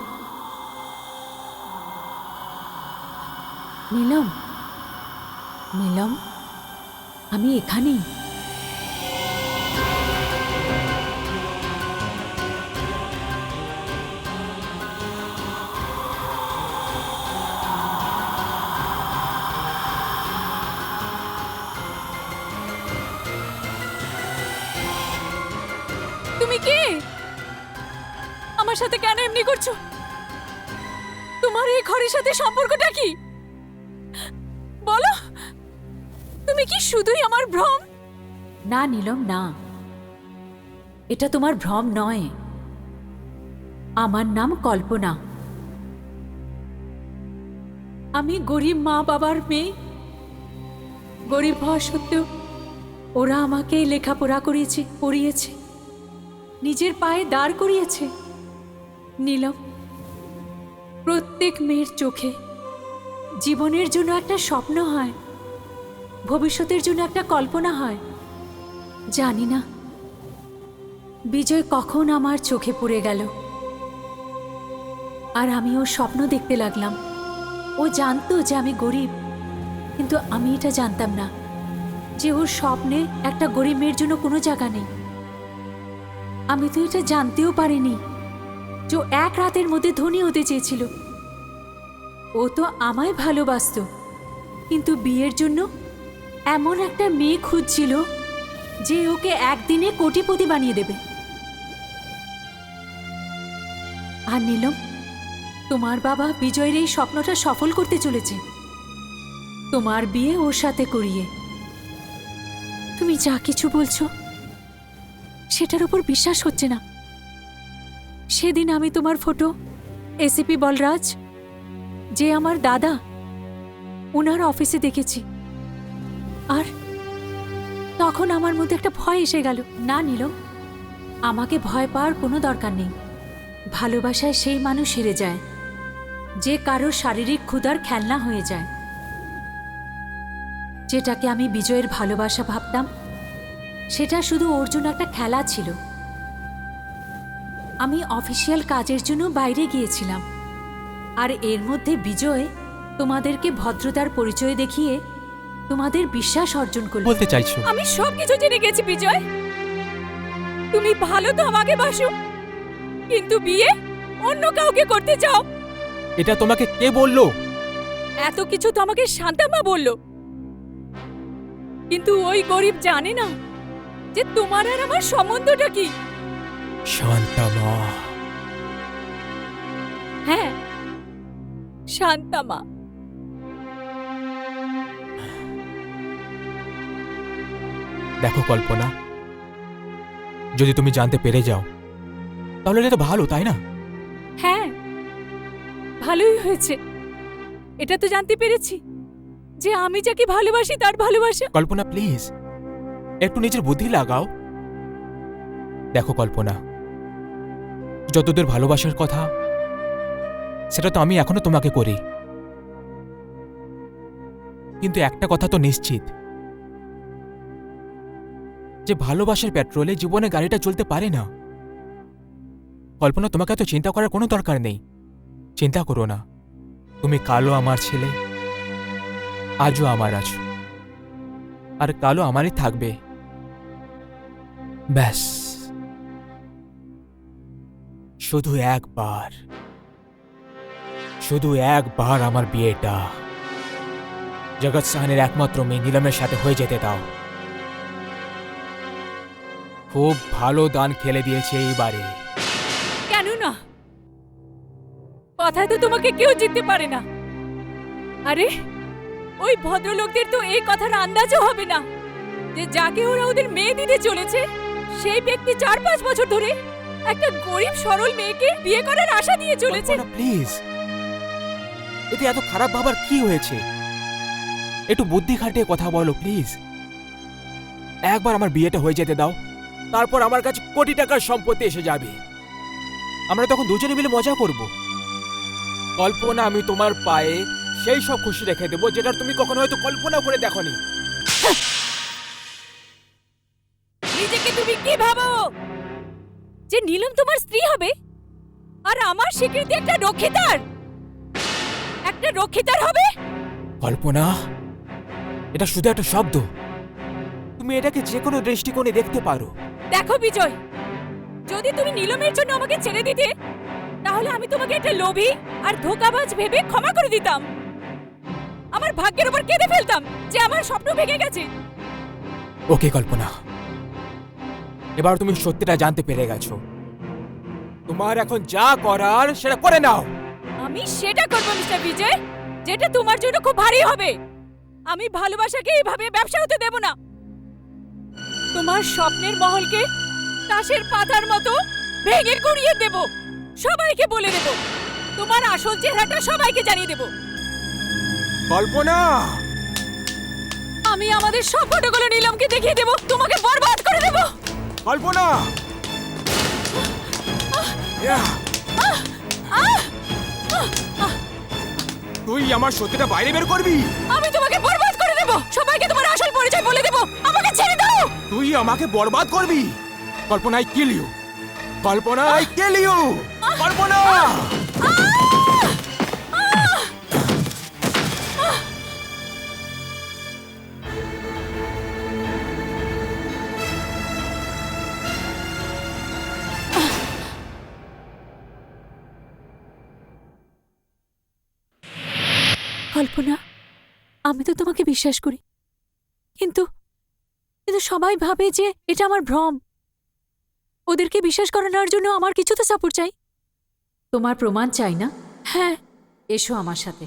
নীলম, নীলম, আমি এখানেই। তুমি কে? আমার সাথে কেন এমনি করছো? তোমার এই ঘরের সাথে সম্পর্কটা কি? বলো, তুমি কি শুধুই আমার ভ্রম? না নীলম, না, এটা তোমার ভ্রম নয়। আমার নাম কল্পনা। আমি গরিব মা বাবার মেয়ে। গরিব হওয়া সত্ত্বেও ওরা আমাকে লেখাপড়া করিয়েছে, পড়িয়েছে, নিজের পায়ে দাঁড় করিয়েছে। নীলম, প্রত্যেক মেয়ের চোখে জীবনের জন্য একটা স্বপ্ন হয়, ভবিষ্যতের জন্য একটা কল্পনা হয়। জানি না বিজয় কখন আমার চোখে পড়ে গেল, আর আমি ওর স্বপ্ন দেখতে লাগলাম। ও জানতো যে আমি গরিব, কিন্তু আমি এটা জানতাম না যে ওর স্বপ্নে একটা গরিব মেয়ের জন্য কোনো জায়গা নেই। আমি তো এটা জানতেও পারিনি যে ও এক রাতের মধ্যে ধনী হতে চেয়েছিল। ও তো আমায় ভালোবাসতো, কিন্তু বিয়ের জন্য এমন একটা মেয়ে খুঁজছিল যে ওকে একদিনে কোটিপতি বানিয়ে দেবে। আর নীলম, তোমার বাবা বিজয়ের এই স্বপ্নটা সফল করতে চলেছে, তোমার বিয়ে ওর সাথে করিয়ে। তুমি যা কিছু বলছো সেটার উপর বিশ্বাস হচ্ছে না। সেদিন আমি তোমার ফটো এসিপি বলরাজ, যে আমার দাদা, ওনার অফিসে দেখেছি, আর তখন আমার মধ্যে একটা ভয় এসে গেল। না নীলম, আমাকে ভয় পাওয়ার কোনো দরকার নেই। ভালোবাসায় সেই মানুষ হেরে যায় যে কারোর শারীরিক ক্ষুধার খেলনা হয়ে যায়। যেটাকে আমি বিজয়ের ভালোবাসা ভাবতাম, সেটা শুধু ওর জন্য একটা খেলা ছিল। আমি অফিসিয়াল কাজের জন্য বাইরে গিয়েছিলাম, আর এর মধ্যে বিজয় তোমাদেরকে ভদ্রতার পরিচয় দেখিয়ে তোমাদের বিশ্বাস অর্জন করল। বলতে চাইছো? আমি সবকিছু জেনে গেছি বিজয়। তুমি ভালো তো আমাকে বাসো, কিন্তু বিয়ে অন্য কাউকে করতে চাও। এটা তোমাকে কে বললো? এত কিছু তো আমাকে শান্তামা বলল, কিন্তু ওই গরিব জানে না যে তোমার আর আমার সম্বন্ধটা কি। শান্তামা? হ্যাঁ, শান্তামা। দেখো কল্পনা, যদি তুমি জানতে পেরে যাও তাহলে এটা তো ভালো, তাই না? হ্যাঁ, ভালোই হয়েছে। এটা তো জানতে পেরেছি যে আমি যাকে ভালোবাসি তার ভালোবাসা। কল্পনা প্লিজ একটু নিজের বুদ্ধি লাগাও। দেখো কল্পনা, যতদূর ভালোবাসার কথা সেটা তো আমি এখনো তোমাকে করি, কিন্তু একটা কথা তো নিশ্চিত যে ভালোবাসার পেট্রোলে জীবনে গাড়িটা চলতে পারে না। কল্পনা, তোমাকে এত চিন্তা করার কোনো দরকার নেই। চিন্তা করো না, তুমি কালও আমার ছেলে, আজও আমার আছো, আর কালও আমারই থাকবে। ব্যাস, শুধু একবার আমার বিয়েটা জগৎ সাহানের একমাত্র মেয়ে নীলমের সাথে হয়ে যেতে দাও। খুব ভালো দান খেলে দিয়েছে এইবারে। কেন না? কথায় তো তোমাকে কেউ জিততে পারে না। আরে ওই ভদ্রলোকদের তো এই কথার আন্দাজও হবে না যে যাকে ওরা ওদের মেয়ে দিতে চলেছে সেই ব্যক্তি 4-5 বছর ধরে একটা গরিব সরল মেয়েকে বিয়ে করার আশা দিয়ে চলেছে। প্লিজ, এতে এত খারাপ ভাবার কি হয়েছে? একটু বুদ্ধি খাটিয়ে কথা বলো প্লিজ। একবার আমার বিয়েটা হয়ে যেতে দাও, তারপর আমার কাছে কোটি টাকার সম্পত্তি এসে যাবে। আমরা তখন দুজনে মিলে মজা করব। কল্পনা, আমি তোমার পায়ে সেই সব খুশি রেখে দেবো যেটা তুমি কখনো হয়তো কল্পনা করে দেখোনি। নিজেকে তুমি কি ভাবো যে নীলম তোমার স্ত্রী হবে, আর আমার স্বীকৃতি একটা রক্ষিতার হবে? কল্পনা, এটা শুধু একটা শব্দ। তুমি এটাকে যে কোনো দৃষ্টিকোণে দেখতে পারো। দেখো বিজয়, যদি তুমি নীলমের জন্য আমাকে ছেড়ে দিতে, তাহলে আমি তোমাকে একটা লোভী আর ধোঁকাবাজ ভেবে ক্ষমা করে দিতাম। আমার ভাগ্যের উপর কেঁদে ফেলতাম যে আমার স্বপ্ন ভেঙে গেছে। ওকে কল্পনা, এবার তুমি সত্যিটা জানতে পেরে গেছো। তোমার এখন যা করার সেটা করে নাও। আমি সেটা করব মিস্টার বিজয়, যেটা তোমার জন্য খুব ভারী হবে। আমি ভালোবাসাকে এইভাবে ব্যবসা হতে দেব না। তোমার স্বপ্নের মহলকে তাসের পাতার মতো ভেঙে গুঁড়িয়ে দেব। সবাইকে বলে দেব, তোমার আসল চেহারাটা সবাইকে জানিয়ে দেব। কল্পনা, আমি আমাদের সব ফটোগুলো নীলমকে দেখিয়ে দেব, তোমাকে বরবাদ করে দেব। কল্পনা, তুই আমার সত্যিটা বাইরে বের করবি? আমি তোমাকে বরবাদ করে দেব, সবাইকে তোমার আসল পরিচয় বলে দেব। আমাকে ছেড়ে দাও। তুই আমাকে বরবাদ করবি? Kalpana, I kill you. Kalpana, I kill you. Kalpana! Kalpana, আমি তো তোমাকে বিশ্বাস করি, কিন্তু কিন্তু সবাই ভাবে যে এটা আমার ভ্রম। ওদেরকে বিশ্বাস করানোর জন্য আমার কিছু তো সাপোর্ট চাই। তোমার প্রমাণ চাই না? হ্যাঁ, এসো আমার সাথে।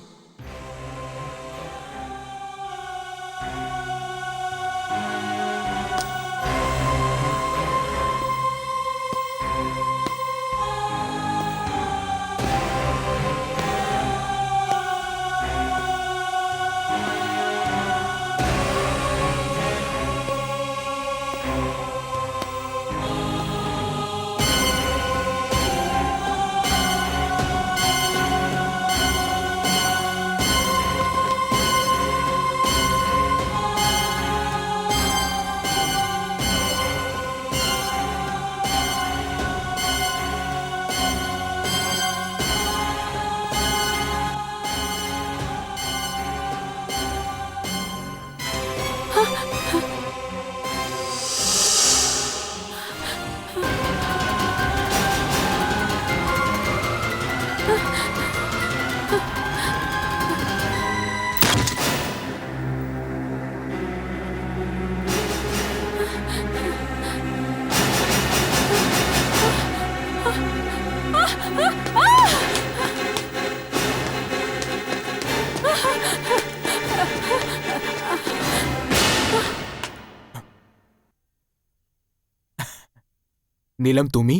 নীলম, তুমি?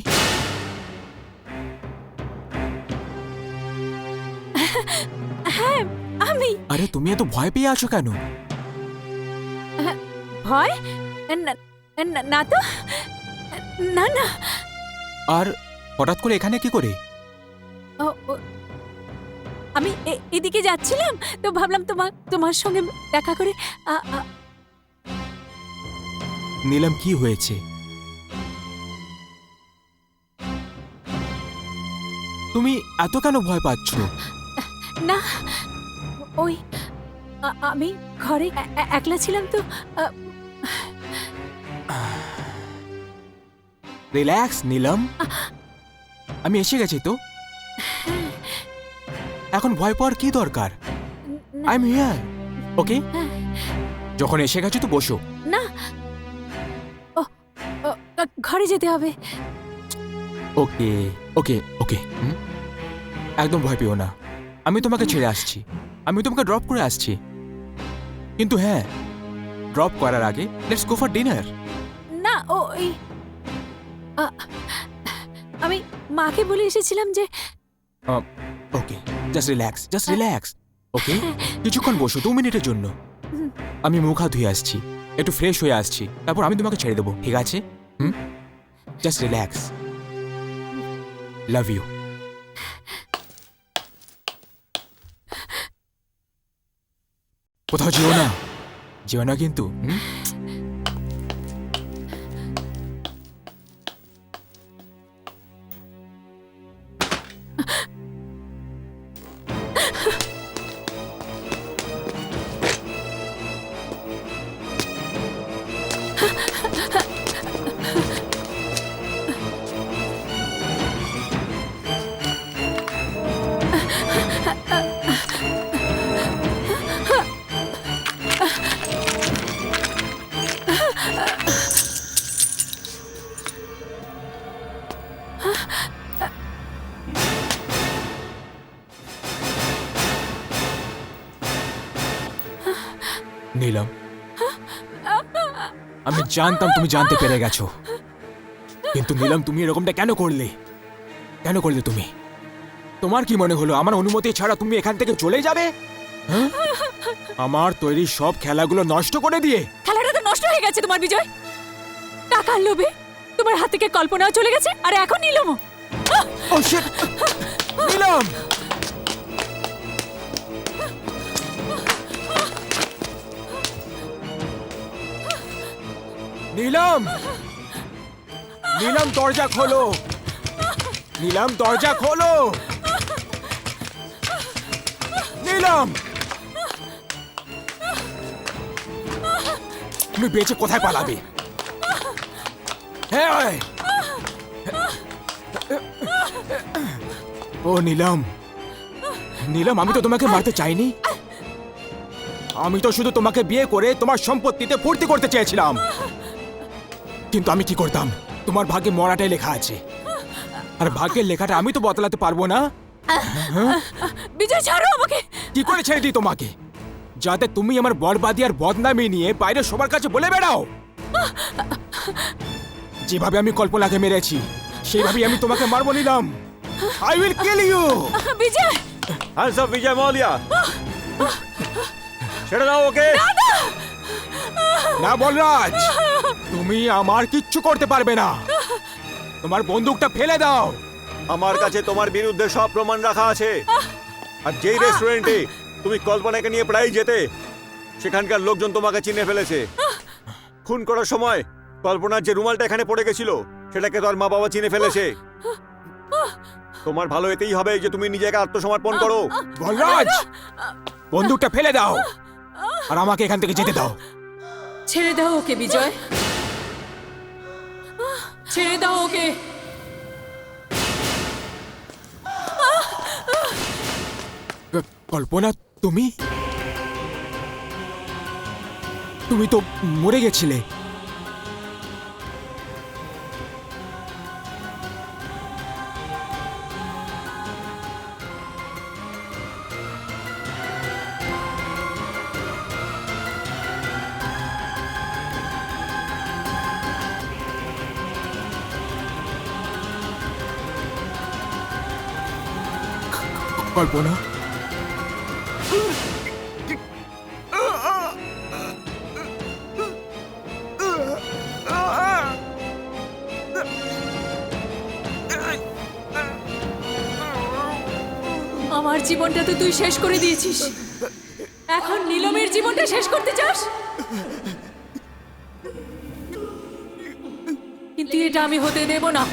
হ্যাঁ, আমি। আরে তুমি এত ভয় পেয়ে আছো কেন? ভয়? না তো, না না। আর হঠাৎ করে এখানে কি করে? আমি এদিকে যাচ্ছিলাম, তো ভাবলাম তোমার সঙ্গে দেখা করে। নীলম, কি হয়েছে? তুমি এত কেন ভয় পাচ্ছ? না, ওই আমি ঘরে একলা ছিলাম তো। রিল্যাক্স নীলম, আমি এসে গেছি তো। এখন ভয় পাওয়ার কি দরকার? আই এম হিয়ার, ওকে? যখন এসে গেছো তো বসো। না, ঘরে যেতে হবে। ওকে ওকে ওকে, একদম ভয় পেও না, আমি তোমাকে ছেড়ে আসছি, আমি তোমাকে ড্রপ করে আসছি। কিন্তু হ্যাঁ, ড্রপ করার আগে লেটস গো ফর ডিনার। না, ওই আমি মাকে বলে এসেছিলাম যে। ওকে, জাস্ট রিল্যাক্স, ওকে? কিছুক্ষণ বসো, 2 মিনিটের জন্য। আমি মুখ হাত ধুয়ে আসছি, একটু ফ্রেশ হয়ে আসছি, তারপর আমি তোমাকে ছেড়ে দেবো, ঠিক আছে? Just relax. Love you. কোথাও যেও না কিন্তু। নীলম, আমি জানতাম তুমি জানতে পেরে গেছো, কিন্তু নীলম তুমি এরকমটা কেন করলে তুমি? তোমার কি মনে হলো আমার অনুমতি ছাড়া তুমি এখান থেকে চলে যাবে? আমার তৈরি সব খেলাগুলো নষ্ট করে দিয়ে। খেলাটা তো নষ্ট হয়ে গেছে তোমার বিজয়। টাকার লোভে তোমার হাত থেকে কল্পনাও চলে গেছে, আর এখন নীলমও। ও শিট! নীলম! নীলম! নীলম দরজা খোলো, নীলম দরজা খোলো, নীলম। তুমি বেঁচে কোথায় পালাবে? হ্যাঁ। ও নীলম, নীলম, আমি তো তোমাকে মারতে চাইনি। আমি তো শুধু তোমাকে বিয়ে করে তোমার সম্পত্তিতে ফুর্তি করতে চেয়েছিলাম। কিন্তু আমি কি করতাম? তোমার ভাগ্যে মরাটাই লেখা আছে, আর ভাগ্যের লেখাটা আমি তো বদলাতে পারবো না। বিজয় ছাড়ো আমাকে। কি করে ছেড়ে দিই তোমাকে, যাতে তুমি আমার বরবাদি আর বদনামি নিয়ে বাইরে সবার কাছে বলে বেড়াও? যেভাবে আমি কল্পনাকে মেরেছি সেইভাবেই আমি তোমাকে মারবো নিলাম। I will kill you. Vijay, hands up Vijay Mallya, ছেড়ে দাও ওকে। না বলরাজ, তুমি আমার কিচ্ছু করতে পারবে না। তোমার বন্দুকটা ফেলে দাও। আমার কাছে তোমার বিরুদ্ধে সব প্রমাণ রাখা আছে। আর যেই রেস্টুরেন্টে তুমি কল্পনাকে নিয়ে প্রায় যেতে, সেখানকার লোকজন তোমাকে চিনে ফেলেছে। খুন করার সময় কল্পনার যে রুমালটা এখানে পড়ে গেছিল, সেটাকে তোর মা বাবা চিনে ফেলেছে। তোমার ভালো এতেই হবে যে তুমি নিজেকে আত্মসমর্পণ করো। বলরাজ, বন্দুকটা ফেলে দাও আর আমাকে এখান থেকে যেতে দাও। ছেড়ে দাও ওকে বিজয়, ছেড়ে দাও ওকে। কল্পনা, তুমি তুমি তো মরে গেছিলে। কল্পনা, আমার জীবনটা তো তুই শেষ করে দিয়েছিস, এখন নীলমের জীবনটা শেষ করতে চাস? কিন্তু এটা আমি হতে দেব না।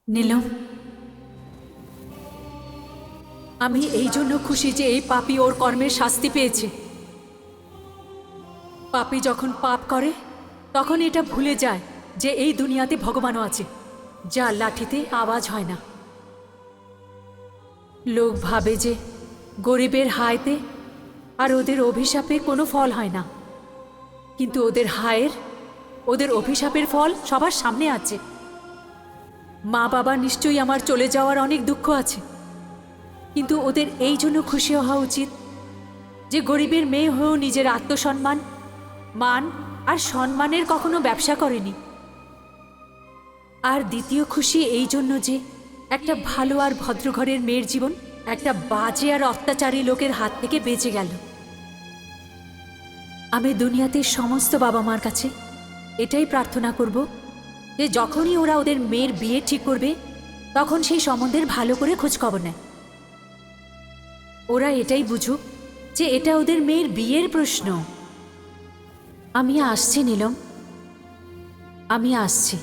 নীলম, আমি এই জন্য খুশি যে এই পাপী ওর কর্মের শাস্তি পেয়েছে। পাপী যখন পাপ করে তখন এটা ভুলে যায় যে এই দুনিয়াতে ভগবানও আছে, যার লাঠিতে আওয়াজ হয় না। লোক ভাবে যে গরিবের হায়তে আর ওদের অভিশাপে কোনো ফল হয় না, কিন্তু ওদের হায়ের, ওদের অভিশাপের ফল সবার সামনে আছে। মা বাবা নিশ্চয়ই আমার চলে যাওয়ার অনেক দুঃখ আছে, কিন্তু ওদের এই জন্য খুশি হওয়া উচিত যে গরিবের মেয়ে হয়েও নিজের আত্মসম্মান, মান আর সম্মানের কখনো ব্যবসা করেনি। আর দ্বিতীয় খুশি এই জন্য যে একটা ভালো আর ভদ্র ঘরের মেয়ের জীবন একটা বাজে আর অত্যাচারী লোকের হাত থেকে বেঁচে গেল। আমি দুনিয়াতে সমস্ত বাবা মার কাছে এটাই প্রার্থনা করব যে যখনই ওরা ওদের মেয়ের বিয়ে ঠিক করবে তখন সেই সম্বন্ধের ভালো করে খোঁজ খবর নেয়। ওরা এটাই বুঝুক যে এটা ওদের মেয়ের বিয়ের প্রশ্ন। আমি আসছি নীলম, আমি আসছি।